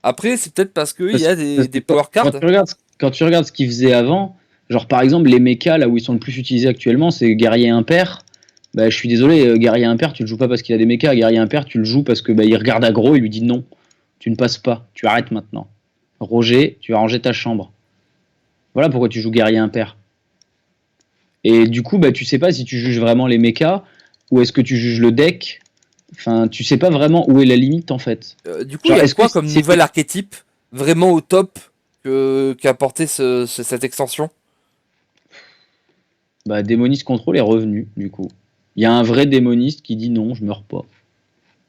A: Après, c'est peut-être parce qu'il y a des power
B: Quand
A: cards.
B: tu regardes ce qu'ils faisaient avant, genre par exemple les mechas là où ils sont le plus utilisés actuellement, c'est guerrier impair. Bah, je suis désolé, guerrier impair, tu le joues pas parce qu'il a des mechas. Guerrier impair, tu le joues parce que bah, il regarde aggro et lui dit non, tu ne passes pas, tu arrêtes maintenant. Roger, tu vas ranger ta chambre. Voilà pourquoi tu joues guerrier impair. Et du coup, bah, tu sais pas si tu juges vraiment les mechas ou est-ce que tu juges le deck. Enfin, tu sais pas vraiment où est la limite en fait.
A: Du coup, il
B: Genre,
A: y a
B: est-ce que
A: quoi comme nouvel archétype vraiment au top qu'a apporté cette extension?
B: bah, démoniste contrôle est revenu du coup. Il y a un vrai démoniste qui dit non, je meurs pas.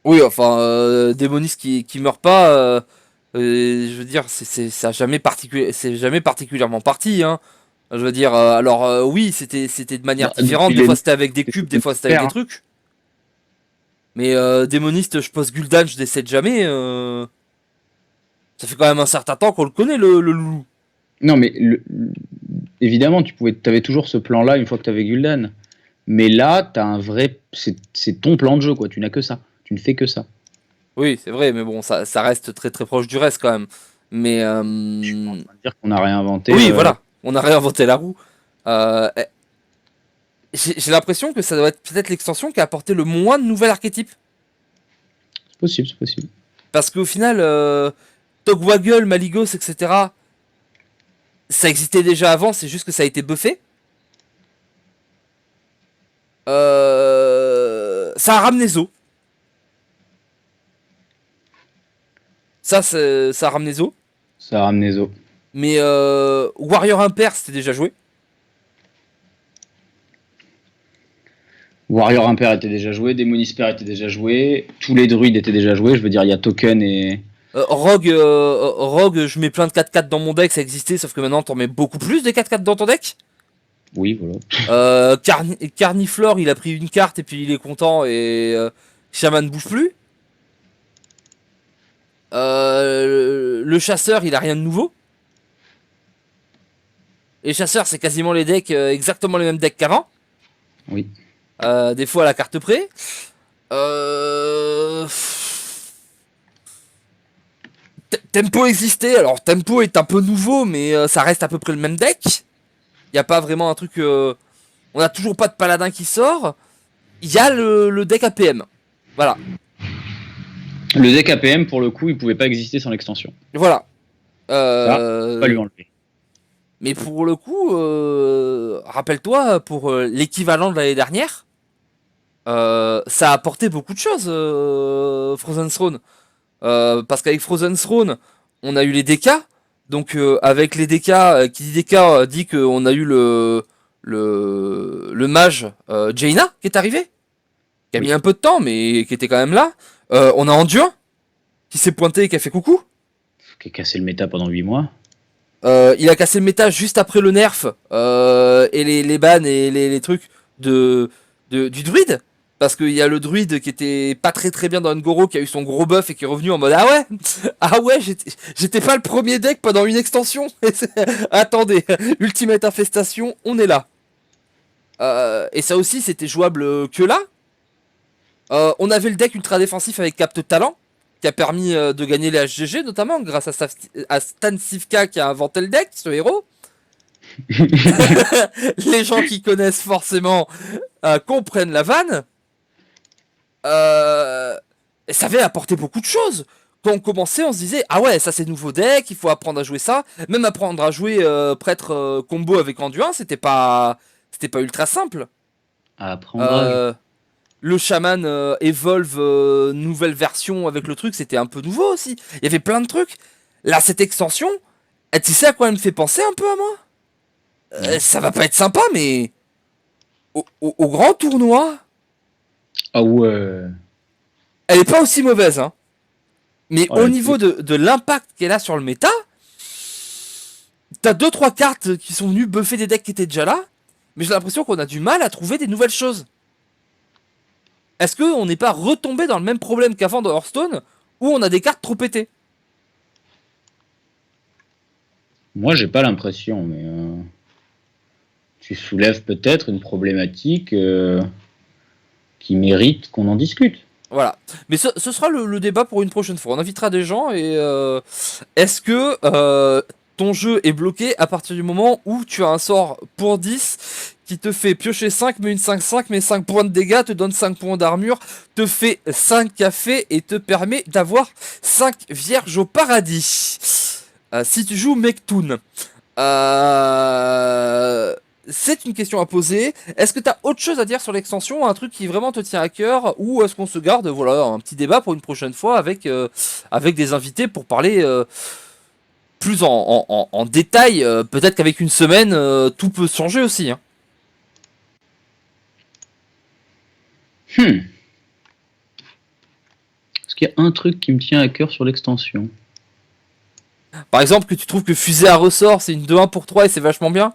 A: Oui, enfin, Démonis qui meurt pas, je veux dire, c'est jamais particulièrement parti, hein. Je veux dire, alors oui, c'était de manière
B: Bah,
A: différente.
B: depuis
A: Des
B: les
A: fois c'était avec des cubes, des
B: c'était
A: fois c'était avec
B: super,
A: des
B: hein.
A: trucs. Mais Démoniste, je pose Gul'dan, je décède jamais. Ça fait quand même un certain temps qu'on le connaît, le loup.
B: Non, mais évidemment, avais toujours ce plan-là une fois que tu avais Gul'dan. Mais là, t'as un vrai. C'est ton plan de jeu, quoi. Tu n'as que ça. Tu ne fais que ça.
A: Oui, c'est vrai, mais bon, ça reste très très proche du reste quand même. Mais
B: Je suis pas en train de dire qu'on a réinventé.
A: oui, voilà, on a réinventé la roue. Euh, j'ai l'impression que ça doit être peut-être l'extension qui a apporté le moins de nouvel archétype.
B: C'est possible, c'est possible.
A: Parce qu'au final, Togwaggle, Maligos, etc., ça existait déjà avant, c'est juste que ça a été buffé. Ça a ramené Zo. Ça a ramené Zo.
B: Ça a ramené Zo.
A: Mais Warrior Impair, c'était déjà joué.
B: Warrior Impair était déjà joué, Démonisper était déjà joué, tous les druides étaient déjà joués. Je veux dire, il y a Token et.
A: Rogue, je mets plein de 4-4 dans mon deck, ça existait, sauf que maintenant t'en mets beaucoup plus des 4-4 dans ton deck.
B: Oui, voilà.
A: Carniflore, il a pris une carte et puis il est content et Shaman ne bouge plus. Le chasseur, il a rien de nouveau. Les chasseurs, c'est quasiment les decks, exactement les mêmes decks qu'avant.
B: Oui.
A: Des fois à la carte près. Tempo existait, alors Tempo est un peu nouveau, mais ça reste à peu près le même deck. Il n'y a pas vraiment un truc... on a toujours pas de paladin qui sort. Il y a le deck APM. Voilà.
B: Le deck APM, pour le coup, il pouvait pas exister sans l'extension.
A: Voilà.
B: Ça, pas lui enlever.
A: Mais pour le coup, rappelle-toi, pour l'équivalent de l'année dernière, ça a apporté beaucoup de choses, Frozen Throne. Parce qu'avec Frozen Throne, on a eu les DK. Donc avec les DK, qui dit DK dit qu'on a eu le mage Jaina qui est arrivé. Qui a mis un peu de temps, mais qui était quand même là. On a Anduin qui s'est pointé et qui a fait coucou.
B: Qui a cassé le méta pendant 8 mois.
A: Il a cassé le méta juste après le nerf et les bans et les trucs du druide. Parce qu'il y a le druide qui était pas très bien dans Ngoro, qui a eu son gros buff et qui est revenu en mode ah ouais, j'étais pas le premier deck pendant une extension. Attendez, Ultimate Infestation, on est là. Et ça aussi, c'était jouable que là. On avait le deck ultra défensif avec Capte Talent, qui a permis de gagner les HGG, notamment grâce à Stan Sivka qui a inventé le deck, ce héros. Les gens qui connaissent forcément comprennent la vanne. Et ça avait apporté beaucoup de choses. Quand on commençait, on se disait ah ouais, ça c'est nouveau deck, il faut apprendre à jouer ça. Même apprendre à jouer prêtre combo avec Anduin, c'était pas ultra simple.
B: À apprendre.
A: Le chaman Evolve nouvelle version avec le truc, c'était un peu nouveau aussi. Il y avait plein de trucs. Là, cette extension, tu sais à quoi elle me fait penser un peu à moi? Ça va pas être sympa, mais au grand tournoi,
B: Ah ouais.
A: elle est pas aussi mauvaise, hein. Mais
B: Oh,
A: au niveau de l'impact qu'elle a sur le méta, t'as 2-3 cartes qui sont venues buffer des decks qui étaient déjà là, mais j'ai l'impression qu'on a du mal à trouver des nouvelles choses. Est-ce qu'on n'est pas retombé dans le même problème qu'avant dans Hearthstone, où on a des cartes trop pétées?
B: Moi, j'ai pas l'impression, mais tu soulèves peut-être une problématique qui mérite qu'on en discute.
A: Voilà. Mais ce sera le débat pour une prochaine fois. On invitera des gens et est-ce que ton jeu est bloqué à partir du moment où tu as un sort pour 10 qui te fait piocher 5, mais une 5-5, mais 5 points de dégâts, te donne 5 points d'armure, te fait 5 cafés et te permet d'avoir 5 vierges au paradis. Si tu joues Mektoon. C'est une question à poser. Est-ce que tu as autre chose à dire sur l'extension, un truc qui vraiment te tient à cœur, ou est-ce qu'on se garde voilà, un petit débat pour une prochaine fois avec des invités pour parler plus en détail. Peut-être qu'avec une semaine, tout peut changer aussi. Hein.
B: Est-ce qu'il y a un truc qui me tient à cœur sur l'extension?
A: Par exemple, que tu trouves que fusée à ressort, c'est une 2-1 pour 3 et c'est vachement bien.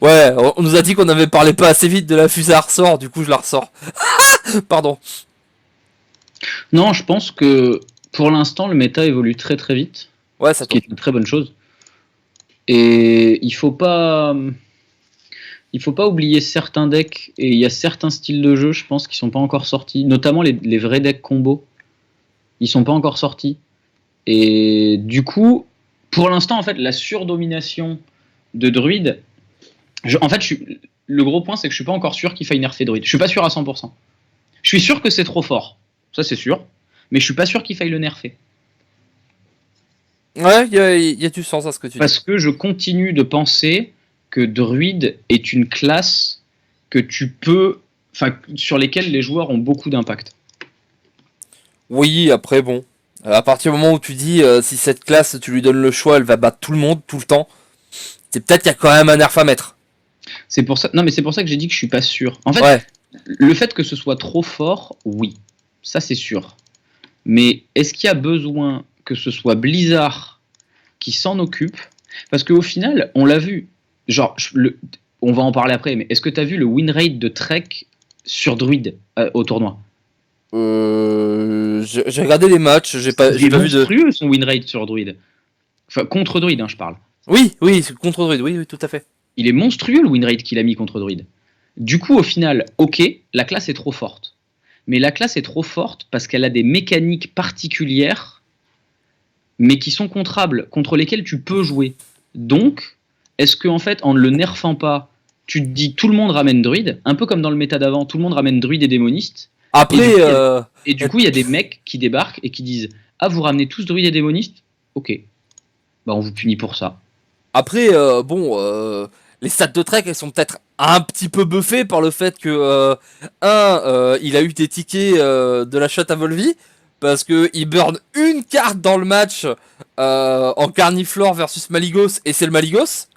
A: Ouais, on nous a dit qu'on avait parlé pas assez vite de la fusée à ressort, du coup je la ressors. Pardon.
B: Non, je pense que pour l'instant, le méta évolue très très vite.
A: Ouais, ça
B: ce qui est une très bonne chose. Et il faut pas oublier certains decks, et il y a certains styles de jeu, je pense, qui sont pas encore sortis, notamment les vrais decks combo. Ils sont pas encore sortis. Et du coup, pour l'instant, en fait, la surdomination de Druid, le gros point, c'est que je suis pas encore sûr qu'il faille nerfer Druid. Je suis pas sûr à 100%. Je suis sûr que c'est trop fort, ça c'est sûr, mais je suis pas sûr qu'il faille le nerfer.
A: Ouais, il y a du sens à ce que tu dis.
B: Parce que je continue de penser que Druid est une classe que tu peux, sur lesquelles les joueurs ont beaucoup d'impact.
A: Oui, après bon, à partir du moment où tu dis si cette classe tu lui donnes le choix, elle va battre tout le monde tout le temps. C'est peut-être qu'il y a quand même un nerf à mettre.
B: C'est pour ça. Non, mais c'est pour ça que j'ai dit que je suis pas sûr. En fait,
A: ouais.
B: Le fait que ce soit trop fort, oui, ça c'est sûr. Mais est-ce qu'il y a besoin que ce soit Blizzard qui s'en occupe? Parce qu'au final, on l'a vu. Genre, on va en parler après, mais est-ce que tu as vu le win rate de Trek sur Druid au tournoi?
A: J'ai regardé les matchs, j'ai pas vu de.
B: Monstrueux son win rate sur Druid. Enfin, contre Druid, hein, je parle.
A: Oui, c'est contre Druid, oui, tout à fait.
B: Il est monstrueux le win rate qu'il a mis contre Druid. Du coup, au final, ok, la classe est trop forte. Mais la classe est trop forte parce qu'elle a des mécaniques particulières, mais qui sont contrables, contre lesquelles tu peux jouer. Donc, est-ce qu'en fait, en ne le nerfant pas, tu te dis tout le monde ramène Druid, un peu comme dans le méta d'avant, tout le monde ramène Druid et démoniste.
A: Après,
B: et du coup, il y a des mecs qui débarquent et qui disent ah, vous ramenez tous Druid et démoniste? Ok. Bah, on vous punit pour ça.
A: Après, les stats de Trek, elles sont peut-être un petit peu buffées par le fait que, il a eu des tickets de la shot à Volvi, parce que il burn une carte dans le match en Carniflore versus Maligos, et c'est le Maligos.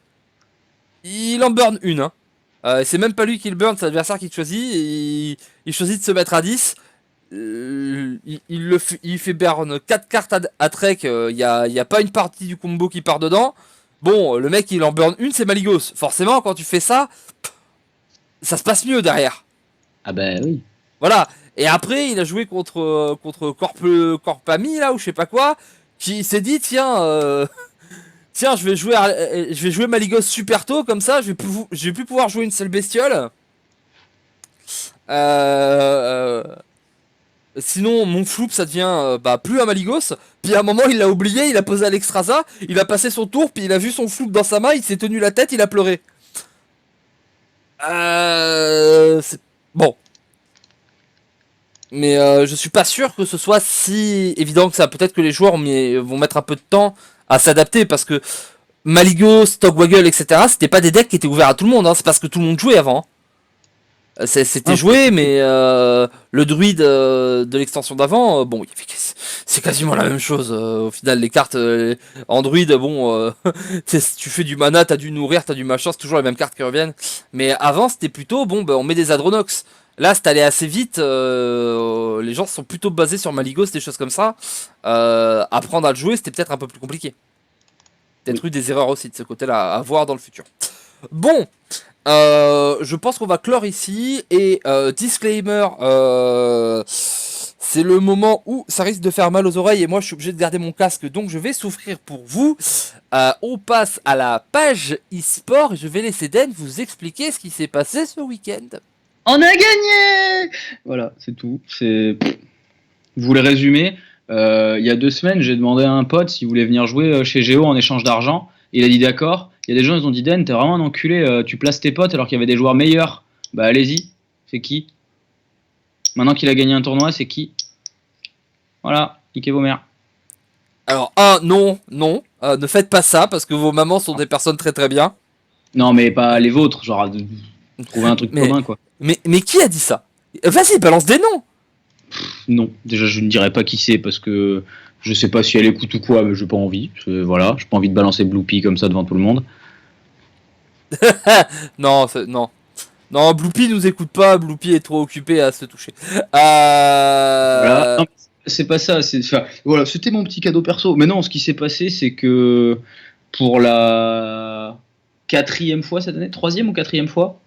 A: Il en burn une, hein. C'est même pas lui qui le burn, c'est l'adversaire qui le choisit, et il choisit de se mettre à 10. Il fait burn 4 cartes à Trek, y a pas une partie du combo qui part dedans. Bon, le mec il en burn une, c'est Maligos. Forcément, quand tu fais ça, ça se passe mieux derrière.
B: Ah bah oui.
A: Voilà. Et après, il a joué contre Corpami, là, ou je sais pas quoi, qui s'est dit, tiens, je vais jouer Maligos super tôt, comme ça, je vais plus pouvoir jouer une seule bestiole. Sinon, mon floup, ça devient plus un Maligos. Puis à un moment, il l'a oublié, il a posé à l'Extrasa, il a passé son tour, puis il a vu son floup dans sa main, il s'est tenu la tête, il a pleuré. Bon. Mais je suis pas sûr que ce soit si évident que ça. Peut-être que les joueurs vont mettre un peu de temps à s'adapter, parce que Maligos, Stockwaggle, etc., c'était pas des decks qui étaient ouverts à tout le monde, hein. C'est parce que tout le monde jouait avant. C'était joué, mais le druide de l'extension d'avant, c'est quasiment la même chose. Au final, les cartes en druide, tu fais du mana, t'as du nourrir, t'as du machin, c'est toujours les mêmes cartes qui reviennent. Mais avant, c'était plutôt, on met des Adronox. Là, c'est allé assez vite. Les gens sont plutôt basés sur Maligos, des choses comme ça. Apprendre à le jouer, c'était peut-être un peu plus compliqué. Peut-être eu des erreurs aussi de ce côté-là à voir dans le futur. Bon. Je pense qu'on va clore ici, et disclaimer, c'est le moment où ça risque de faire mal aux oreilles et moi je suis obligé de garder mon casque, donc je vais souffrir pour vous. On passe à la page e-sport et je vais laisser Den vous expliquer ce qui s'est passé ce week-end.
B: On a gagné! Voilà, c'est tout. Vous voulez résumer? Il y a 2 semaines, j'ai demandé à un pote s'il voulait venir jouer chez Géo en échange d'argent. Il a dit d'accord. Il y a des gens, ils ont dit Den, t'es vraiment un enculé, tu places tes potes alors qu'il y avait des joueurs meilleurs. Bah allez-y, c'est qui? Maintenant qu'il a gagné un tournoi, c'est qui? Voilà, niquez vos mères.
A: Alors, non, ne faites pas ça parce que vos mamans sont des personnes très très bien.
B: Non, mais pas les vôtres, genre trouver un truc commun quoi.
A: Mais qui a dit ça? Vas-y, balance des noms.
B: Non, déjà je ne dirais pas qui c'est parce que je sais pas si elle écoute ou quoi, mais j'ai pas envie. Voilà, j'ai pas envie de balancer Bloopy comme ça devant tout le monde.
A: Non, Bloopy nous écoute pas, Bloopy est trop occupé à se toucher.
B: Voilà. Non, c'est pas ça, voilà, c'était mon petit cadeau perso. Mais non, ce qui s'est passé, c'est que pour la 4e fois cette année, 3e ou 4e fois,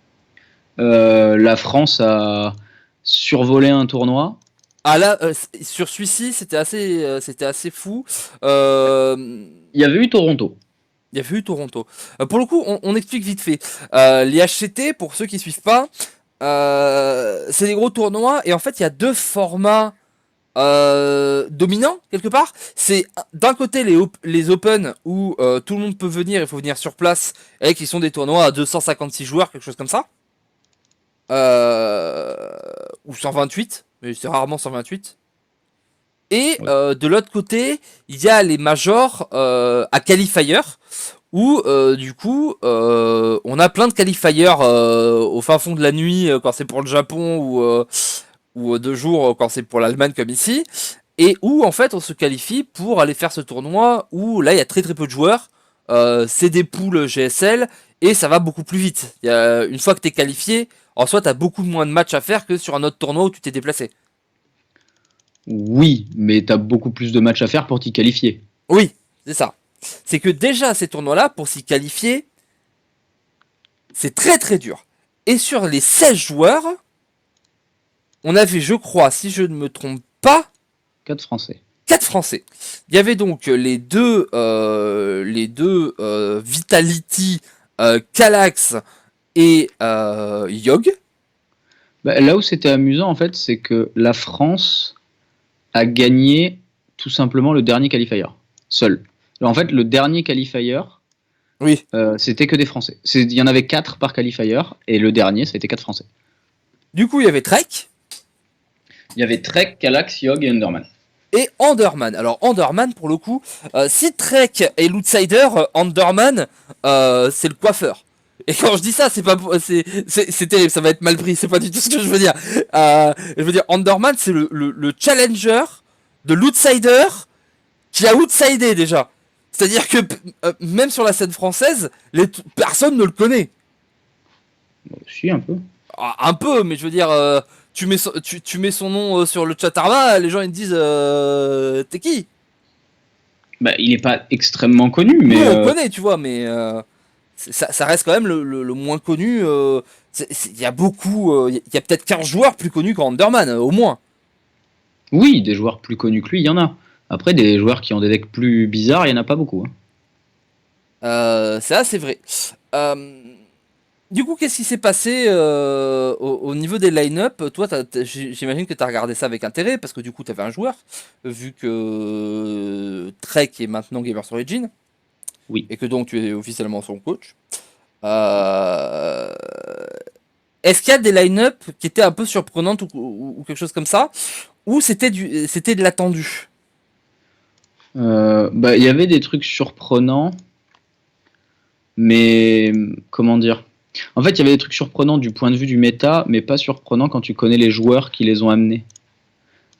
B: la France a survolé un tournoi.
A: Ah là, sur celui-ci, c'était assez fou.
B: Il y avait eu Toronto.
A: Il y avait eu Toronto. Pour le coup, on explique vite fait. Les HCT, pour ceux qui suivent pas, c'est des gros tournois, et en fait, il y a 2 formats dominants, quelque part. C'est d'un côté les Open, où tout le monde peut venir, il faut venir sur place, et qui sont des tournois à 256 joueurs, quelque chose comme ça. Ou 128, mais c'est rarement 128. Et de l'autre côté, il y a les majors à qualifier, où du coup, on a plein de qualifiers au fin fond de la nuit quand c'est pour le Japon, ou 2 jours quand c'est pour l'Allemagne comme ici, et où en fait on se qualifie pour aller faire ce tournoi où là il y a très très peu de joueurs, c'est des poules GSL, et ça va beaucoup plus vite. Une fois que tu es qualifié, en soi tu as beaucoup moins de matchs à faire que sur un autre tournoi où tu t'es déplacé.
B: Oui, mais t'as beaucoup plus de matchs à faire pour t'y qualifier.
A: Oui, c'est ça. C'est que déjà, ces tournois-là, pour s'y qualifier, c'est très très dur. Et sur les 16 joueurs, on avait, je crois, si je ne me trompe pas,
B: 4 Français.
A: 4 Français. Il y avait donc les deux Vitality, Calax et Yogg.
B: Bah, là où c'était amusant, en fait, c'est que la France a gagné tout simplement le dernier qualifier, seul. En fait, le dernier qualifier,
A: Oui.
B: c'était que des Français. Il y en avait 4 par qualifier, et le dernier, ça a été 4 Français.
A: Du coup, il y avait Trek.
B: Il y avait Trek, Calax, Yogg et Underman.
A: Et Anderman. Alors Anderman, pour le coup, si Trek est l'outsider, Anderman, c'est le coiffeur. Et quand je dis ça, c'est pas, c'est terrible, ça va être mal pris, c'est pas du tout ce que je veux dire. Je veux dire, Anderman, c'est le challenger de l'outsider qui a outsidé déjà. C'est-à-dire que même sur la scène française, personne ne le connaît.
B: Si, un peu.
A: Un peu, mais je veux dire, tu mets son nom sur le chat Arma, les gens ils te disent t'es qui?
B: Bah, il n'est pas extrêmement connu, mais.
A: Nous on connaît, tu vois, mais ça reste quand même le moins connu. Il y a beaucoup, il y a peut-être 15 joueurs plus connus qu'Anderman, au moins.
B: Oui, des joueurs plus connus que lui, il y en a. Après, des joueurs qui ont des decks plus bizarres, il n'y en a pas beaucoup. Hein.
A: Ça, c'est vrai. Euh, du coup, qu'est-ce qui s'est passé au niveau des line-up? Toi, j'imagine que tu as regardé ça avec intérêt, parce que du coup, tu avais un joueur, vu que Trek est maintenant Gamers Origin,
B: Oui.
A: et que donc tu es officiellement son coach. Euh, Est-ce qu'il y a des line-up qui étaient un peu surprenantes ou quelque chose comme ça? Ou c'était de l'attendu?
B: Bah, il y avait des trucs surprenants, mais comment dire? En fait, il y avait des trucs surprenants du point de vue du méta, mais pas surprenants quand tu connais les joueurs qui les ont amenés.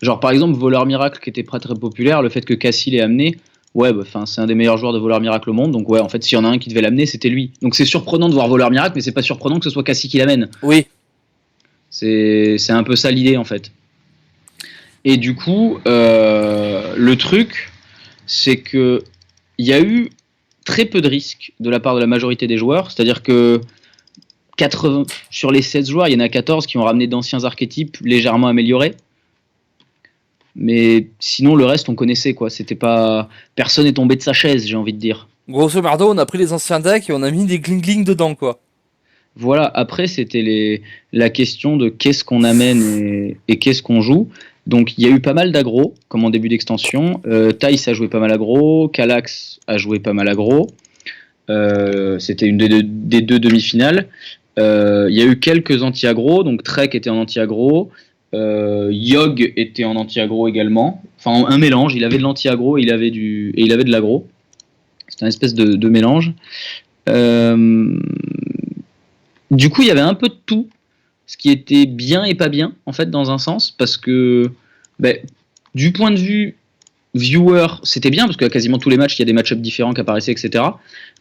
B: Genre, par exemple, Voleur Miracle qui était pas très populaire, le fait que Cassie l'ait amené, ouais, bah, c'est un des meilleurs joueurs de Voleur Miracle au monde, donc ouais, en fait, s'il y en a un qui devait l'amener, c'était lui. Donc c'est surprenant de voir Voleur Miracle, mais c'est pas surprenant que ce soit Cassie qui l'amène.
A: Oui.
B: C'est un peu ça l'idée, en fait. Et du coup, le truc, c'est que il y a eu très peu de risques de la part de la majorité des joueurs, c'est-à-dire que 80, sur les 16 joueurs, il y en a 14 qui ont ramené d'anciens archétypes légèrement améliorés. Mais sinon, le reste, on connaissait, quoi. C'était pas. Personne n'est tombé de sa chaise, j'ai envie de dire.
A: Grosso merdo, on a pris les anciens decks et on a mis des gling-gling dedans, quoi.
B: Voilà, après, c'était la question de qu'est-ce qu'on amène et qu'est-ce qu'on joue. Donc, il y a eu pas mal d'aggro, comme en début d'extension. Thaïs a joué pas mal aggro, Calax a joué pas mal aggro. C'était une des deux demi-finales. Il y a eu quelques anti-aggro, donc Trek était en anti-aggro. Yogg était en anti-aggro également. Enfin, un mélange. Il avait de l'anti-aggro et il avait de l'aggro. C'était une espèce de mélange. Du coup, il y avait un peu de tout, ce qui était bien et pas bien, en fait, dans un sens, parce que ben, du point de vue viewer, c'était bien, parce que quasiment tous les matchs, il y a des match-ups différents qui apparaissaient, etc.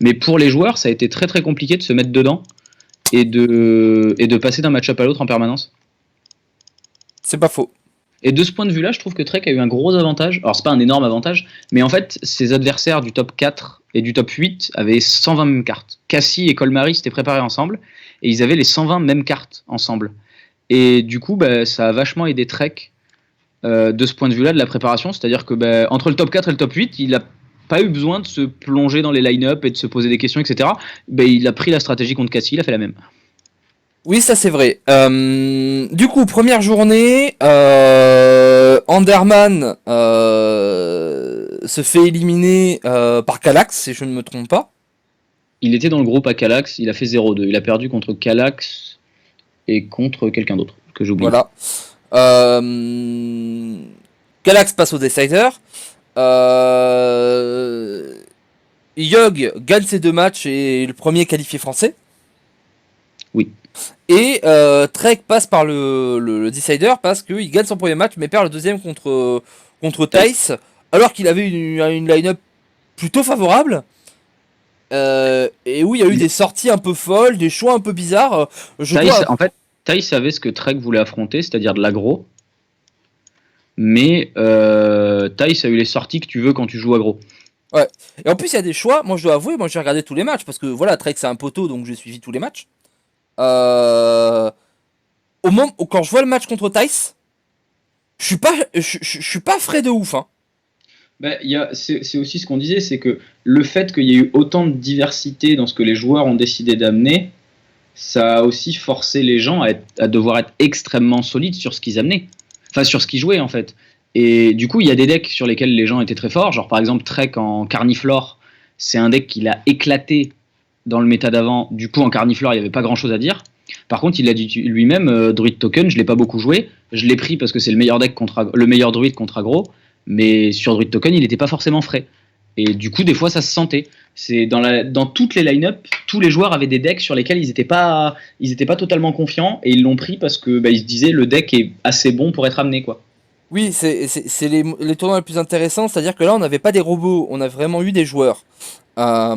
B: Mais pour les joueurs, ça a été très très compliqué de se mettre dedans et de passer d'un match-up à l'autre en permanence.
A: C'est pas faux.
B: Et de ce point de vue-là, je trouve que Trek a eu un gros avantage. Alors, c'est pas un énorme avantage, mais en fait, ses adversaires du top 4 et du top 8 avaient 120 mêmes cartes. Cassie et Colmary s'étaient préparés ensemble, et ils avaient les 120 mêmes cartes ensemble. Et du coup, bah, ça a vachement aidé Trek de ce point de vue-là de la préparation. C'est-à-dire que bah, entre le top 4 et le top 8, il a pas eu besoin de se plonger dans les line-up et de se poser des questions, etc. Bah, il a pris la stratégie contre Cassie, il a fait la même.
A: Oui, ça c'est vrai. Du coup, première journée, Anderman se fait éliminer par Calax, si je ne me trompe pas.
B: Il était dans le groupe à Calax, il a fait 0-2. Il a perdu contre Calax et contre quelqu'un d'autre que j'oublie.
A: Voilà. Calax passe au Decider. Yogg gagne ses deux matchs et est le premier qualifié français.
B: Oui.
A: Et Trek passe par le Decider parce qu'il gagne son premier match mais perd le deuxième contre Thaïs alors qu'il avait une line-up plutôt favorable. Et où il y a eu des sorties un peu folles, des choix un peu bizarres.
B: En fait, Thaïs savait ce que Trek voulait affronter, c'est-à-dire de l'aggro. mais Tice a eu les sorties que tu veux quand tu joues aggro.
A: Ouais. Et en plus, il y a des choix. Moi, je dois avouer, moi, j'ai regardé tous les matchs parce que voilà, Trek, c'est un poteau, donc j'ai suivi tous les matchs. Euh, Au moment où, quand je vois le match contre Tice, je suis pas frais de ouf. Hein.
B: Bah, c'est aussi ce qu'on disait, c'est que le fait qu'il y ait eu autant de diversité dans ce que les joueurs ont décidé d'amener, ça a aussi forcé les gens à devoir être extrêmement solides sur ce qu'ils amenaient. Enfin, sur ce qu'ils jouaient en fait. Et du coup, il y a des decks sur lesquels les gens étaient très forts. Genre par exemple, Trek en Carniflore, c'est un deck qu'il a éclaté dans le méta d'avant. Du coup, en Carniflore, il n'y avait pas grand chose à dire. Par contre, il a dit lui-même, Druid Token, je l'ai pas beaucoup joué. Je l'ai pris parce que c'est le meilleur deck contre le meilleur druide contre aggro. Mais sur Druid Token, il n'était pas forcément frais. Et du coup, des fois, ça se sentait. C'est dans toutes les line-up, tous les joueurs avaient des decks sur lesquels ils n'étaient pas totalement confiants et ils l'ont pris parce que ils se disaient le deck est assez bon pour être amené quoi.
A: Oui, c'est les tournois les plus intéressants, c'est-à-dire que là, on n'avait pas des robots, on a vraiment eu des joueurs. Par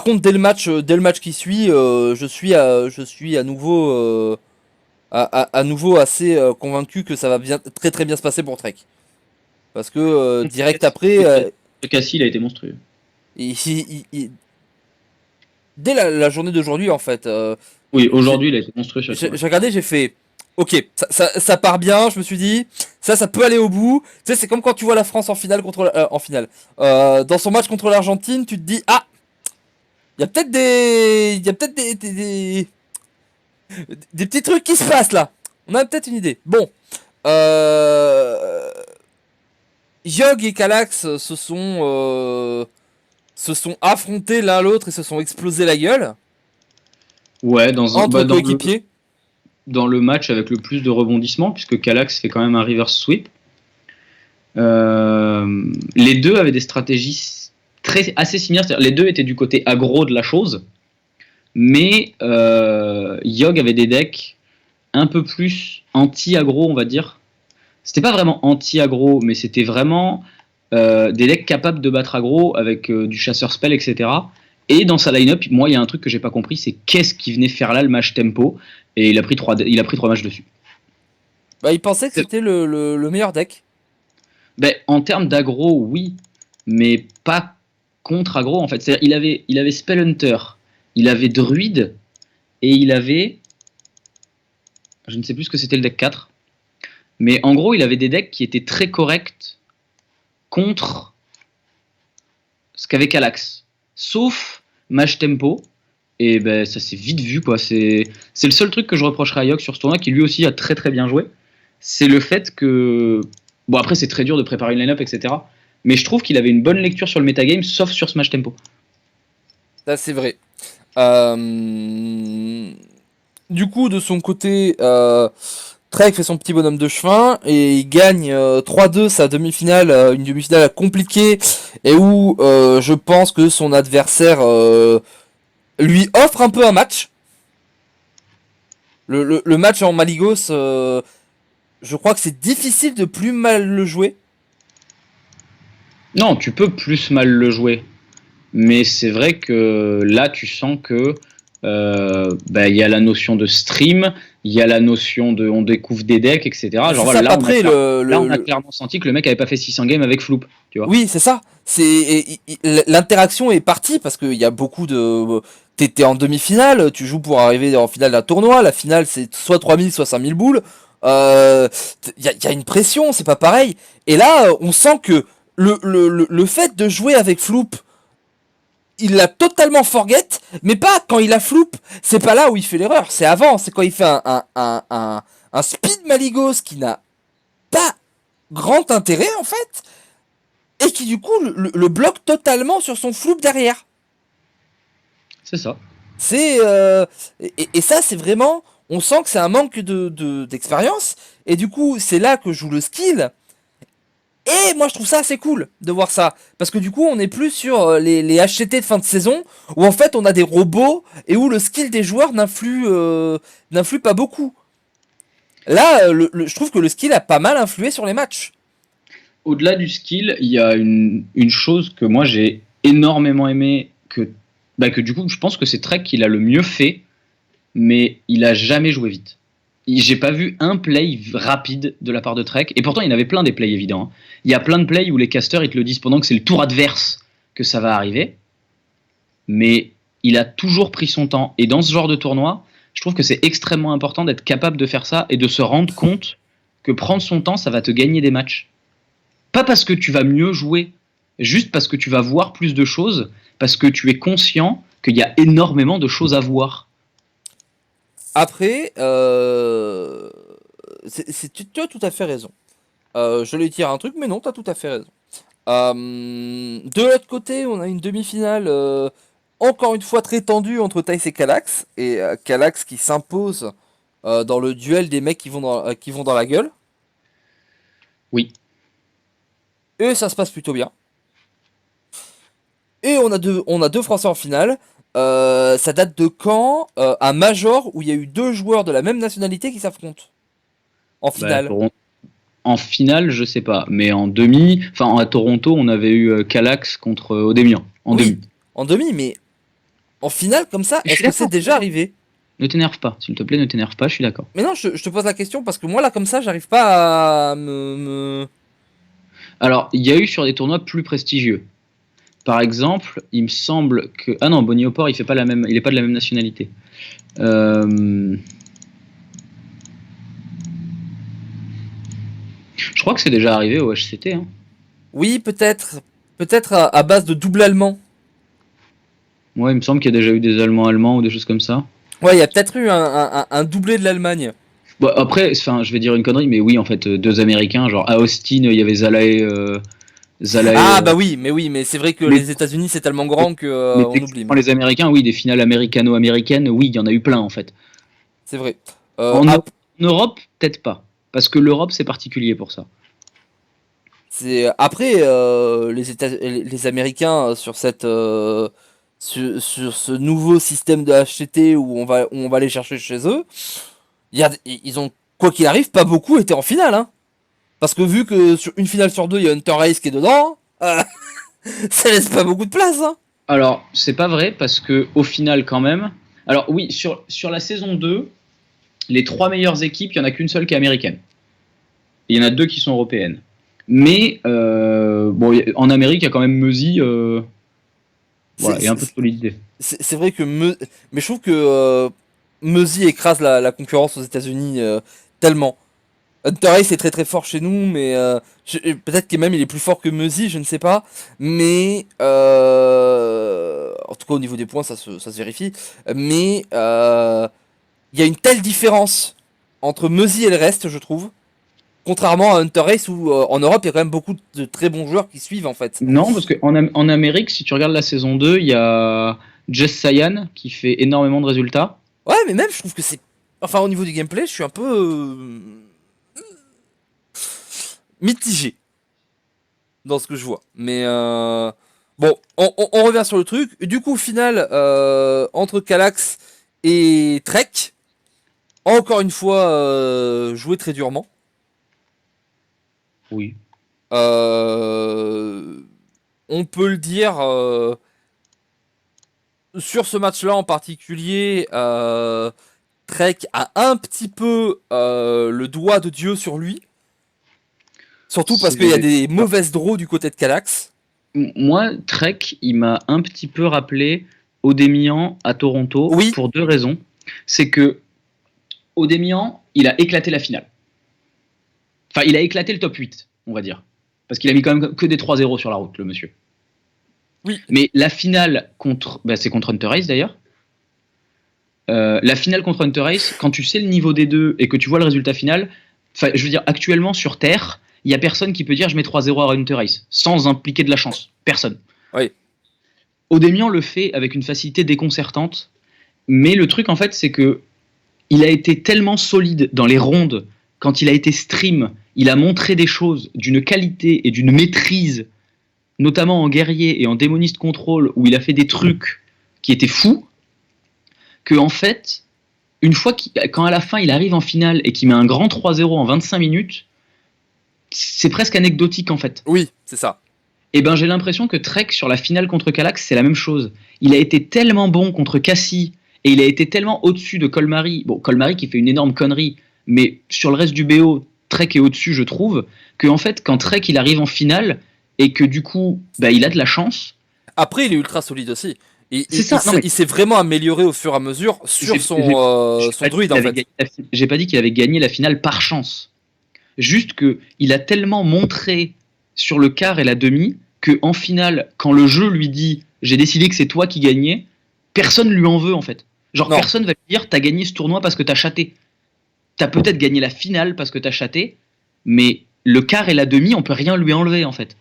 A: contre, dès le match qui suit, je suis à nouveau, à nouveau assez convaincu que ça va très très bien se passer pour Trek. Parce que direct après,
B: Le Cassie, il a été monstrueux.
A: il- il- il- dès la journée d'aujourd'hui, en fait,
B: Oui, aujourd'hui, il a été monstrueux sur
A: j'ai regardé, j'ai fait, ok, ça part bien, je me suis dit, ça peut aller au bout. Tu sais, c'est comme quand tu vois la France en finale en finale. Dans son match contre l'Argentine, tu te dis, ah, il y a peut-être des petits trucs qui se passent là. On a peut-être une idée. Bon, Yogg et Kallax se sont affrontés l'un l'autre et se sont explosés la gueule
B: Ouais,
A: entre coéquipiers.
B: dans le match avec le plus de rebondissements, puisque Kallax fait quand même un reverse sweep. Les deux avaient des stratégies assez similaires. Les deux étaient du côté aggro de la chose, mais Yogg avait des decks un peu plus anti-aggro, on va dire. C'était pas vraiment anti-aggro, mais c'était vraiment des decks capables de battre aggro avec du chasseur spell, etc. Et dans sa line-up, moi, il y a un truc que j'ai pas compris, c'est qu'est-ce qu'il venait faire là, le match tempo, et il a pris 3 matchs dessus.
A: Bah, il pensait que c'était le meilleur deck.
B: Ben, en termes d'aggro, oui, mais pas contre aggro, en fait. C'est-à-dire, il avait Spellhunter, il avait Druide, et il avait... Je ne sais plus ce que c'était le deck 4. Mais en gros, il avait des decks qui étaient très corrects contre ce qu'avait Kallax. Sauf match tempo. Et ben ça s'est vite vu quoi. C'est le seul truc que je reprocherais à Yogg sur ce tournoi, qui lui aussi a très très bien joué. C'est le fait que... Bon après c'est très dur de préparer une line-up, etc. Mais je trouve qu'il avait une bonne lecture sur le metagame, sauf sur ce match tempo.
A: Ça, c'est vrai. Du coup, de son côté, Trek fait son petit bonhomme de chemin et il gagne 3-2 sa demi-finale, une demi-finale compliquée et où je pense que son adversaire lui offre un peu un match. Le match en Maligos, je crois que c'est difficile de plus mal le jouer.
B: Non, tu peux plus mal le jouer. Mais c'est vrai que là, tu sens que il y a la notion de stream, il y a la notion de on découvre des decks, etc. Genre voilà, là, on a clairement senti que le mec avait pas fait 600 games avec Floop, tu vois.
A: Oui, c'est ça. L'interaction est partie parce qu'il y a beaucoup de. T'es en demi-finale, tu joues pour arriver en finale d'un tournoi. La finale, c'est soit 3000, soit 5000 boules. Y a une pression, c'est pas pareil. Et là, on sent que le fait de jouer avec Floop, il l'a totalement forget, mais pas quand il a Floop. C'est pas là où il fait l'erreur, c'est avant. C'est quand il fait un speed Maligos qui n'a pas grand intérêt en fait. Et qui du coup le bloque totalement sur son Floop derrière.
B: C'est ça.
A: C'est et ça c'est vraiment, on sent que c'est un manque d'expérience et du coup c'est là que joue le skill. Et moi je trouve ça assez cool de voir ça parce que du coup on est plus sur les HCT de fin de saison où en fait on a des robots et où le skill des joueurs n'influe pas beaucoup. Là je trouve que le skill a pas mal influé sur les matchs.
B: Au-delà du skill, il y a une chose que moi j'ai énormément aimé, que du coup je pense que c'est Trek qui l'a le mieux fait, mais il a jamais joué vite. J'ai pas vu un play rapide de la part de Trek, et pourtant il y en avait plein des plays évidents. Hein. Il y a plein de plays où les casters ils te le disent pendant que c'est le tour adverse que ça va arriver, mais il a toujours pris son temps. Et dans ce genre de tournoi, je trouve que c'est extrêmement important d'être capable de faire ça et de se rendre compte que prendre son temps, ça va te gagner des matchs. Pas parce que tu vas mieux jouer, juste parce que tu vas voir plus de choses, parce que tu es conscient qu'il y a énormément de choses à voir.
A: Après, tu as tout à fait raison. Je vais dire un truc, mais non, tu as tout à fait raison. De l'autre côté, on a une demi-finale encore une fois très tendue entre Thijs et Calax. Et Calax qui s'impose dans le duel des mecs qui vont dans la gueule.
B: Oui.
A: Et ça se passe plutôt bien. Et on a deux Français en finale. Ça date de quand un Major où il y a eu deux joueurs de la même nationalité qui s'affrontent en finale.
B: En finale, je sais pas, mais en demi, enfin à Toronto, on avait eu Calax contre Odemian en demi.
A: En demi, mais en finale comme ça, est-ce que c'est déjà arrivé?
B: Ne t'énerve pas, s'il te plaît, ne t'énerve pas, je suis d'accord.
A: Mais non, je te pose la question parce que moi là comme ça, j'arrive pas à
B: Alors, il y a eu sur des tournois plus prestigieux. Par exemple, il me semble que Bonnie Opor, il est pas de la même nationalité. Je crois que c'est déjà arrivé au HCT. Hein.
A: Oui, peut-être à base de double allemand.
B: Ouais, il me semble qu'il y a déjà eu des Allemands ou des choses comme ça.
A: Ouais, il y a peut-être eu un doublé de l'Allemagne.
B: Bon, après, je vais dire une connerie, mais oui, en fait, deux Américains, genre à Austin, il y avait Zalae.
A: Bah oui, mais c'est vrai que les États-Unis c'est tellement grand que on oublie.
B: Les Américains, oui, des finales américano-américaines, oui, il y en a eu plein en fait.
A: C'est vrai.
B: En Europe, peut-être pas, parce que l'Europe c'est particulier pour ça.
A: Après les Américains sur ce nouveau système de HTT où on va les chercher chez eux, ils ont quoi qu'il arrive pas beaucoup été en finale, hein. Parce que vu que sur une finale sur deux, il y a Hunter Race qui est dedans, ça laisse pas beaucoup de place. Hein.
B: Alors, c'est pas vrai, parce que au final, quand même. Alors, oui, sur la saison 2, les 3 meilleures équipes, il n'y en a qu'une seule qui est américaine. Et il y en a 2 qui sont européennes. Mais, en Amérique, il y a quand même Meusy. Voilà, il y a un peu de solidité.
A: C'est vrai que. Mais je trouve que Meusy écrase la concurrence aux États-Unis tellement. Hunter Race est très très fort chez nous, mais peut-être qu'il est plus fort que Meusy, je ne sais pas. Mais en tout cas au niveau des points, ça se vérifie. Mais il y a une telle différence entre Meusy et le reste, je trouve. Contrairement à Hunter Race où en Europe il y a quand même beaucoup de très bons joueurs qui suivent en fait.
B: Non, parce qu'en Amérique, si tu regardes la saison 2, il y a Jess Sayan qui fait énormément de résultats.
A: Ouais, mais même je trouve que c'est. Enfin, au niveau du gameplay, je suis un peu. Mitigé dans ce que je vois. Mais bon, on revient sur le truc. Du coup, au final, entre Calax et Trek, encore une fois, joué très durement.
B: Oui.
A: On peut le dire sur ce match-là en particulier. Trek a un petit peu le doigt de Dieu sur lui. Surtout parce qu'il y a des mauvaises draws du côté de Calax.
B: Moi, Trek, il m'a un petit peu rappelé Odemian à Toronto pour 2 raisons. C'est que Odemian, il a éclaté la finale. Enfin, il a éclaté le top 8, on va dire. Parce qu'il a mis quand même que des 3-0 sur la route, le monsieur.
A: Oui.
B: Mais la finale c'est contre Hunter Race d'ailleurs. La finale contre Hunter Race, quand tu sais le niveau des deux et que tu vois le résultat final, je veux dire, actuellement sur Terre, il n'y a personne qui peut dire je mets 3-0 à Hunter Race sans impliquer de la chance. Personne.
A: Oui.
B: Odemian le fait avec une facilité déconcertante, mais le truc en fait, c'est que il a été tellement solide dans les rondes. Quand il a été stream, il a montré des choses d'une qualité et d'une maîtrise, notamment en guerrier et en démoniste contrôle, où il a fait des trucs qui étaient fous, que en fait, une fois quand à la fin il arrive en finale et qu'il met un grand 3-0 en 25 minutes, c'est presque anecdotique en fait.
A: Oui, c'est ça.
B: Et ben j'ai l'impression que Trek sur la finale contre Calax, c'est la même chose. Il a été tellement bon contre Cassie et il a été tellement au-dessus de Colmary. Bon, Colmary qui fait une énorme connerie, Mais sur le reste du BO, Trek est au-dessus, je trouve, que en fait, quand Trek il arrive en finale, et que du coup, bah, il a de la chance.
A: Après, il est ultra solide aussi.
B: C'est ça, non, mais
A: Il s'est vraiment amélioré au fur et à mesure sur son druide, en fait.
B: J'ai pas dit qu'il avait gagné la finale par chance. Juste que il a tellement montré sur le quart et la demi que en finale, quand le jeu lui dit j'ai décidé que c'est toi qui gagnais, personne lui en veut en fait. Genre
A: Non.
B: personne va lui dire t'as gagné ce tournoi parce que t'as chaté. T'as peut-être gagné la finale parce que t'as chaté, mais le quart et la demi, on peut rien lui enlever en fait.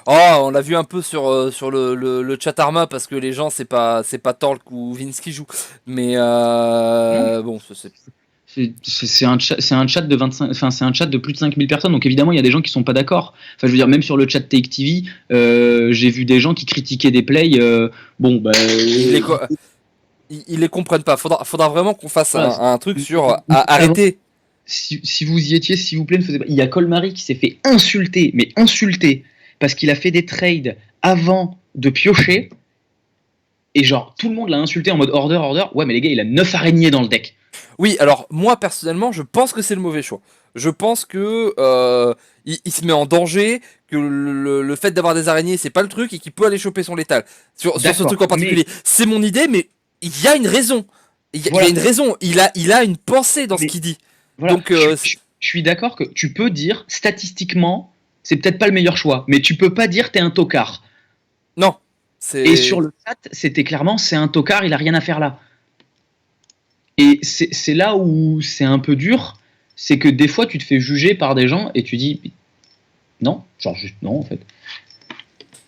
A: Oh, on l'a vu un peu sur le chat Arma parce que les gens, c'est pas Torque ou Vince qui joue. Mais bon, c'est.
B: C'est un chat de 25, enfin c'est un chat de plus de 5000 personnes, donc évidemment il y a des gens qui sont pas d'accord. Enfin je veux dire, même sur le chat Take TV, j'ai vu des gens qui critiquaient des plays. Bon bah.
A: Ils les comprennent pas. Faudra vraiment qu'on fasse
B: Voilà,
A: un truc sur arrêter.
B: Si vous y étiez, s'il vous plaît, ne faisez pas. Il y a Colmary qui s'est fait insulter, mais insulter, parce qu'il a fait des trades avant de piocher. Et genre, tout le monde l'a insulté en mode order. Ouais, mais les gars, il a 9 araignées dans le deck.
A: Oui, alors moi personnellement, je pense que c'est le mauvais choix. Je pense que il se met en danger, que le fait d'avoir des araignées, c'est pas le truc et qu'il peut aller choper son létal. Sur ce truc en particulier. C'est mon idée, mais il y a une raison. Il y a une raison. Il a une pensée dans ce qu'il dit.
B: Voilà.
A: Donc,
B: je suis d'accord que tu peux dire, statistiquement, c'est peut-être pas le meilleur choix, mais tu peux pas dire t'es un tocard.
A: Non.
B: Et sur le chat, c'était clairement c'est un tocard, il a rien à faire là. Et c'est là où c'est un peu dur, c'est que des fois tu te fais juger par des gens et tu dis non, genre juste non en fait.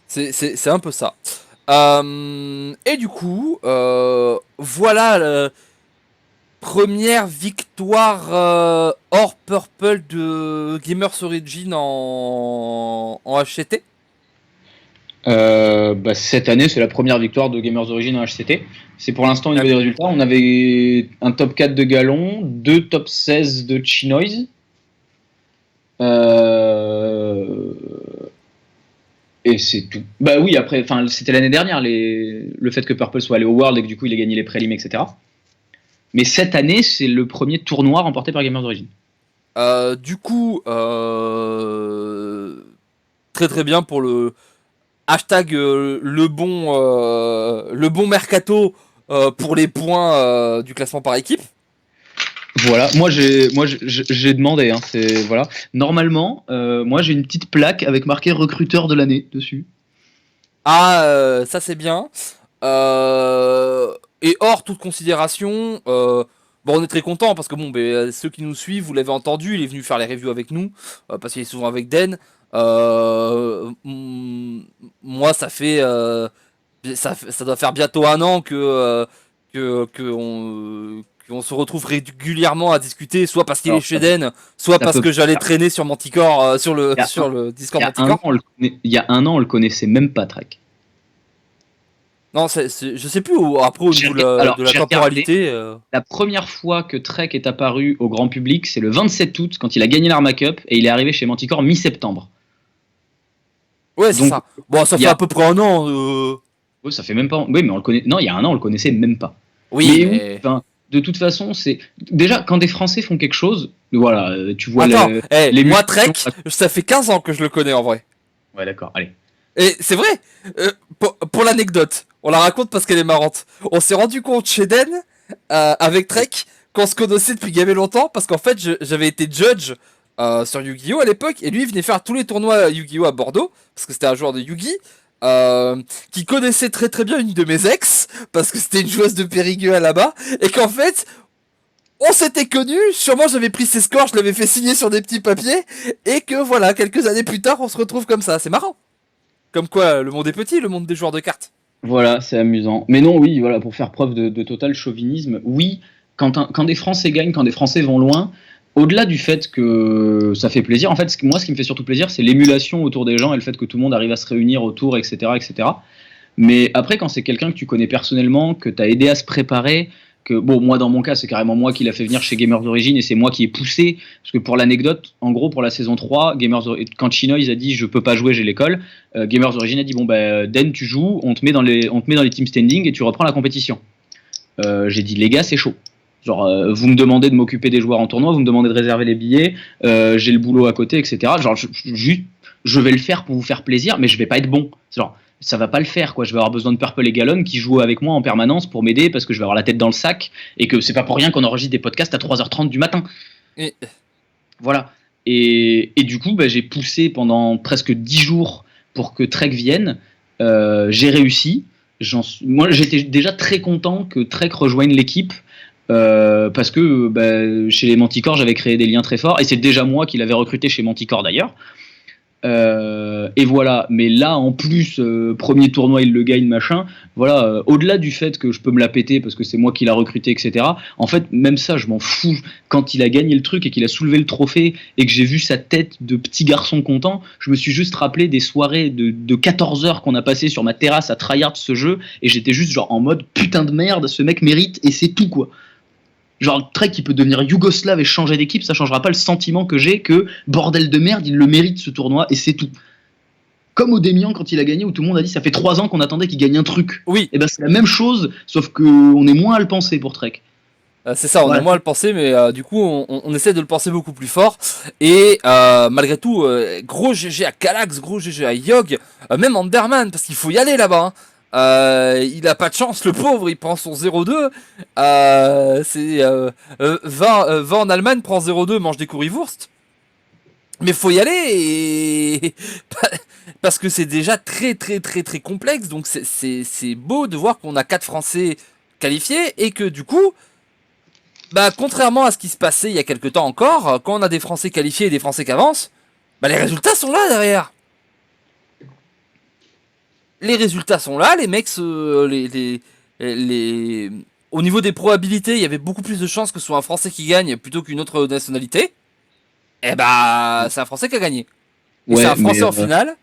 A: C'est un peu ça. Et du coup, voilà première victoire hors purple de Gamers Origin en HCT.
B: Bah, cette année, c'est la première victoire de Gamers Origin en HCT. C'est pour l'instant au niveau des résultats. On avait un top 4 de Galon, 2 top 16 de Chinoise. Et c'est tout. Bah oui, après, c'était l'année dernière, le fait que Purple soit allé au World et que du coup il ait gagné les prélims, etc. Mais cette année, c'est le premier tournoi remporté par Gamers Origin.
A: Du coup, très très bien pour le hashtag le bon mercato pour les points du classement par équipe.
B: Voilà, moi j'ai demandé, hein, voilà. Normalement, moi j'ai une petite plaque avec marqué recruteur de l'année dessus.
A: Ah, ça c'est bien. Et hors toute considération, bon, on est très content parce que bon, ceux qui nous suivent, vous l'avez entendu, il est venu faire les reviews avec nous parce qu'il est souvent avec Den. Moi, ça fait ça doit faire bientôt un an que on se retrouve régulièrement à discuter, soit parce qu'il est chez Den, soit parce que j'allais traîner sur Manticore, sur le Discord Manticore.
B: Il y a un an, on le connaissait même pas, Trek.
A: Non, je sais plus après au niveau de la temporalité.
B: La première fois que Trek est apparu au grand public, c'est le 27 août quand il a gagné l'Arma Cup et il est arrivé chez Manticore mi-septembre.
A: Ouais, c'est ça. Bon, ça fait à peu près un an.
B: Oui, ça fait même pas. Oui, mais on le connaît. Non, il y a un an, on le connaissait même pas.
A: Oui,
B: mais... de toute façon, c'est déjà quand des Français font quelque chose, voilà, tu vois.
A: Attends, moi Trek, ça fait 15 ans que je le connais en vrai.
B: Ouais, d'accord, allez.
A: Et c'est vrai, pour l'anecdote, on la raconte parce qu'elle est marrante. On s'est rendu compte chez Den, avec Trek, qu'on se connaissait depuis gavé longtemps, parce qu'en fait, j'avais été judge sur Yu-Gi-Oh à l'époque, et lui, il venait faire tous les tournois Yu-Gi-Oh à Bordeaux, parce que c'était un joueur de Yu-Gi, qui connaissait très très bien une de mes ex, parce que c'était une joueuse de Périgueux là-bas, et qu'en fait, on s'était connus, sûrement j'avais pris ses scores, je l'avais fait signer sur des petits papiers, et que voilà, quelques années plus tard, on se retrouve comme ça, c'est marrant. Comme quoi, le monde est petit, le monde des joueurs de cartes.
B: Voilà, c'est amusant. Mais non, oui, voilà, pour faire preuve de total chauvinisme, oui, quand des Français gagnent, quand des Français vont loin, au-delà du fait que ça fait plaisir, en fait, moi, ce qui me fait surtout plaisir, c'est l'émulation autour des gens et le fait que tout le monde arrive à se réunir autour, etc., etc. Mais après, quand c'est quelqu'un que tu connais personnellement, que tu as aidé à se préparer, que, bon, moi, dans mon cas, c'est carrément moi qui l'a fait venir chez Gamers d'Origine et c'est moi qui ai poussé, parce que pour l'anecdote, en gros, pour la saison 3, quand Chinoise a dit « je peux pas jouer, j'ai l'école », Gamers d'Origine a dit « bon, bah, Den, tu joues, on te met dans les team standing et tu reprends la compétition ». J'ai dit « les gars, c'est chaud ». Genre, vous me demandez de m'occuper des joueurs en tournoi, vous me demandez de réserver les billets, j'ai le boulot à côté, etc. Genre, je vais le faire pour vous faire plaisir, mais je vais pas être bon. Genre, ça va pas le faire, quoi. Je vais avoir besoin de Purple et Gallon qui jouent avec moi en permanence pour m'aider parce que je vais avoir la tête dans le sac et que c'est pas pour rien qu'on enregistre des podcasts à 3h30 du matin.
A: Et-
B: Voilà. Et du coup, bah, j'ai poussé pendant presque 10 jours pour que Trek vienne. J'ai réussi. Moi, j'étais déjà très content que Trek rejoigne l'équipe. Parce que chez les Manticores, j'avais créé des liens très forts. Et c'est déjà moi qui l'avais recruté chez Manticore d'ailleurs. Et voilà, mais là en plus, premier tournoi il le gagne, machin. Voilà, au-delà du fait que je peux me la péter parce que c'est moi qui l'a recruté, etc. En fait, même ça, je m'en fous. Quand il a gagné le truc et qu'il a soulevé le trophée et que j'ai vu sa tête de petit garçon content, je me suis juste rappelé des soirées de 14 heures qu'on a passé sur ma terrasse à tryhard ce jeu et j'étais juste genre en mode putain de merde, ce mec mérite et c'est tout quoi. Genre, Trek, il peut devenir yougoslave et changer d'équipe, ça changera pas le sentiment que j'ai que, bordel de merde, il le mérite ce tournoi et c'est tout. Comme au Démian quand il a gagné, où tout le monde a dit ça fait 3 ans qu'on attendait qu'il gagne un truc.
A: Oui,
B: Et ben c'est la même chose, sauf qu'on est moins à le penser pour Trek.
A: c'est ça, on
B: Voilà.
A: a moins à le penser, mais du coup, on essaie de le penser beaucoup plus fort. Et malgré tout, gros GG à Calax, gros GG à Yogg, même Anderman, parce qu'il faut y aller là-bas. Hein. Il a pas de chance, le pauvre, il prend son 0-2. C'est 20 en Allemagne, prend 0-2, mange des currywurst. Mais faut y aller et parce que c'est déjà très très très très complexe. Donc c'est beau de voir qu'on a 4 Français qualifiés et que du coup, bah contrairement à ce qui se passait il y a quelques temps encore, quand on a des Français qualifiés et des Français qui avancent, bah les résultats sont là derrière. Les résultats sont là, les mecs les au niveau des probabilités, il y avait beaucoup plus de chances que ce soit un Français qui gagne plutôt qu'une autre nationalité. Et bah c'est un Français qui a gagné. Et c'est
B: Ouais,
A: un Français
B: mais
A: en finale.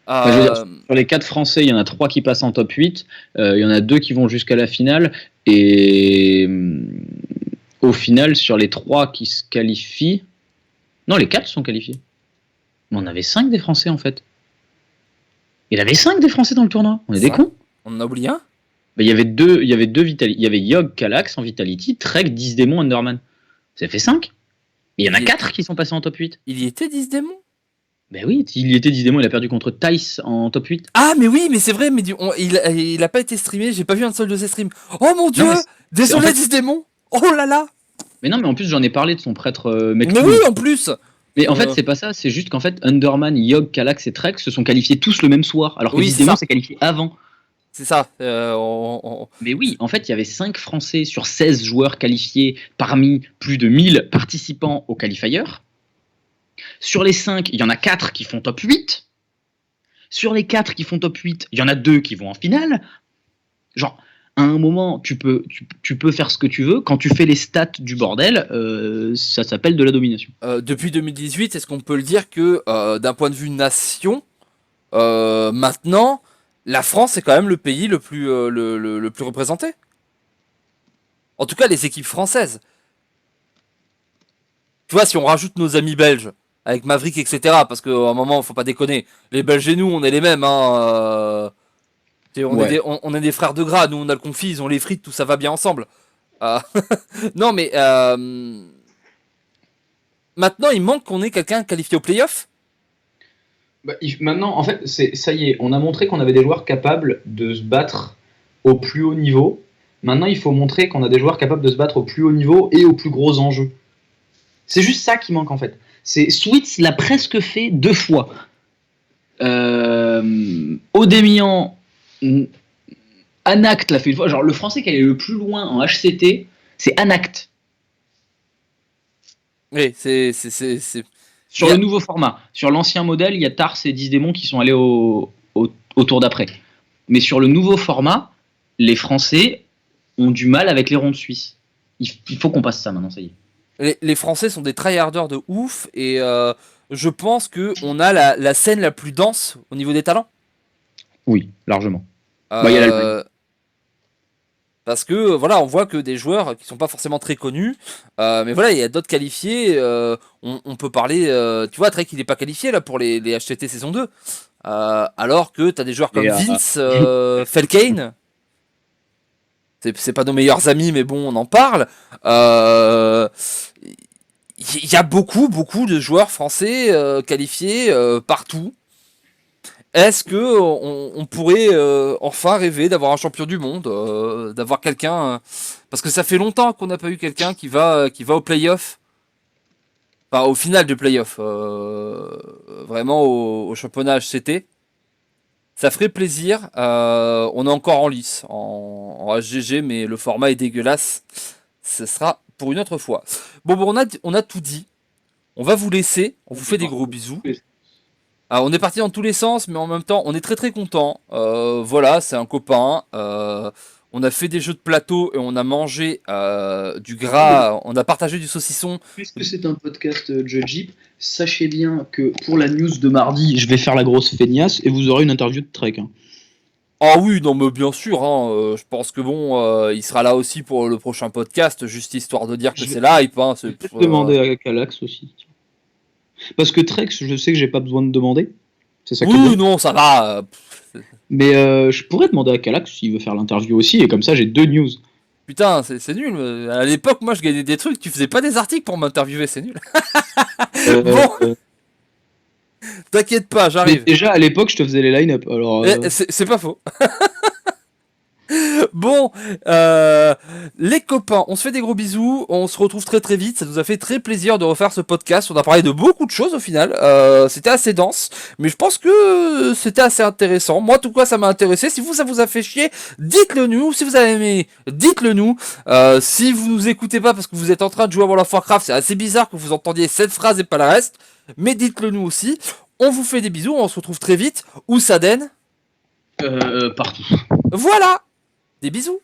B: je veux dire,
A: Euh,
B: sur les 4 Français, il y en a 3 qui passent en top 8, il y en a 2 qui vont jusqu'à la finale, et au final, sur les 3 qui se qualifient, non, les 4 sont qualifiés. Mais on avait 5 des Français en fait. Il y avait 5 des Français dans le tournoi, on est des
A: ça,
B: cons.
A: on en a oublié un.
B: Il y avait deux il y avait Yogg, Calax en Vitality, Trek, 10 démons, Underman. Ça fait 5. Et il y en a
A: Il
B: 4 qui sont passés en top 8.
A: Il y était 10 démons.
B: Ben oui, il y était 10 démons, il a perdu contre Tice en top 8.
A: Ah mais oui, mais c'est vrai, mais il a pas été streamé, j'ai pas vu un seul de ses streams. Oh mon dieu,
B: Non,
A: désolé
B: en fait,
A: 10 démons. Oh là là.
B: mais non, mais en plus j'en ai parlé de son prêtre
A: Mais
B: Mektoum.
A: oui, en plus.
B: Mais en fait,
A: Euh,
B: c'est pas ça, c'est juste qu'en fait, Underman, Yogg, Calax et Trek se sont qualifiés tous le même soir, alors que
A: oui,
B: 10
A: c'est
B: démons
A: ça.
B: s'est qualifié avant.
A: C'est ça.
B: Mais oui, en fait, il y avait 5 Français sur 16 joueurs qualifiés parmi plus de 1000 participants au qualifier. Sur les 5, il y en a 4 qui font top 8. Sur les 4 qui font top 8, il y en a 2 qui vont en finale. Genre, à un moment, tu peux faire ce que tu veux. Quand tu fais les stats du bordel, ça s'appelle de la domination.
A: Depuis 2018, est-ce qu'on peut le dire que d'un point de vue nation, maintenant, la France est quand même le pays le plus, le plus représenté. En tout cas, les équipes françaises. Tu vois, si on rajoute nos amis belges, avec Maverick, etc., parce qu'à un moment, faut pas déconner, les Belges et nous, on est les mêmes, hein.
B: Ouais.
A: On est des frères de gras, nous on a le confit, ils ont les frites, tout ça va bien ensemble. Euh, non, mais maintenant, il manque qu'on ait quelqu'un qualifié au playoff.
B: Maintenant, en fait, ça y est, on a montré qu'on avait des joueurs capables de se battre au plus haut niveau. Maintenant, il faut montrer qu'on a des joueurs capables de se battre au plus haut niveau et aux plus gros enjeux. C'est juste ça qui manque en fait. Switz l'a presque fait 2 fois. Odemian, Anact l'a fait une fois. Genre le français qui allait le plus loin en HCT, c'est Anact.
A: Oui,
B: Sur le nouveau format. Sur l'ancien modèle, il y a Tars et 10 démons qui sont allés au tour d'après. Mais sur le nouveau format, les Français ont du mal avec les rondes suisses. Il faut qu'on passe ça maintenant, ça y est.
A: Les Français sont des tryharders de ouf et je pense que on a la scène la plus dense au niveau des talents.
B: Oui, largement. Il y a l'Allemagne.
A: Parce que voilà, on voit que des joueurs qui sont pas forcément très connus, mais voilà, il y a d'autres qualifiés. On peut parler, tu vois, Trek il est pas qualifié là pour les HTT saison 2. Euh, alors que t'as des joueurs comme
B: Et,
A: Vince, Felkane. C'est pas nos meilleurs amis, mais bon, on en parle. Il y a beaucoup de joueurs français qualifiés partout. Est-ce que on pourrait enfin rêver d'avoir un champion du monde, d'avoir quelqu'un parce que ça fait longtemps qu'on n'a pas eu quelqu'un qui va au play-off, enfin au final du play-off, vraiment au championnat HCT. Ça ferait plaisir. On est encore en lice, en HGG, mais le format est dégueulasse. Ce sera pour une autre fois. Bon, on a tout dit. On va vous laisser. On vous fait des gros bisous. Alors, on est parti dans tous les sens, mais en même temps, on est très content. Voilà, c'est un copain. On a fait des jeux de plateau et on a mangé du gras. On a partagé du saucisson.
C: Puisque c'est un podcast Jeep, sachez bien que pour la news de mardi, je vais faire la grosse feignasse et vous aurez une interview de Trek. Hein.
A: Ah oui, non mais bien sûr, hein, je pense que bon, il sera là aussi pour le prochain podcast, juste histoire de dire que c'est la hype. Hein,
C: Je vais peut-être demander à Calax aussi. Parce que Trek, je sais que j'ai pas besoin de demander.
A: C'est ça. Oui, non, ça va.
C: Mais je pourrais demander à Calax s'il veut faire l'interview aussi, et comme ça j'ai 2 news.
A: Putain, c'est nul. À l'époque, moi, je gagnais des trucs. Tu faisais pas des articles pour m'interviewer, c'est nul. Bon. T'inquiète pas, j'arrive.
C: Déjà, à l'époque, je te faisais les line-up. Alors.
A: C'est pas faux. Bon, les copains, on se fait des gros bisous. On se retrouve très vite. Ça nous a fait très plaisir de refaire ce podcast. On a parlé de beaucoup de choses au final. C'était assez dense, mais je pense que c'était assez intéressant. Moi, en tout cas, ça m'a intéressé. Si vous, ça vous a fait chier, dites-le nous. Si vous avez aimé, dites-le nous. Si vous nous écoutez pas parce que vous êtes en train de jouer à World of Warcraft, c'est assez bizarre que vous entendiez cette phrase et pas le reste. Mais dites-le nous aussi. On vous fait des bisous. On se retrouve très vite. Où ça Den
C: Partout.
A: Voilà. Des bisous.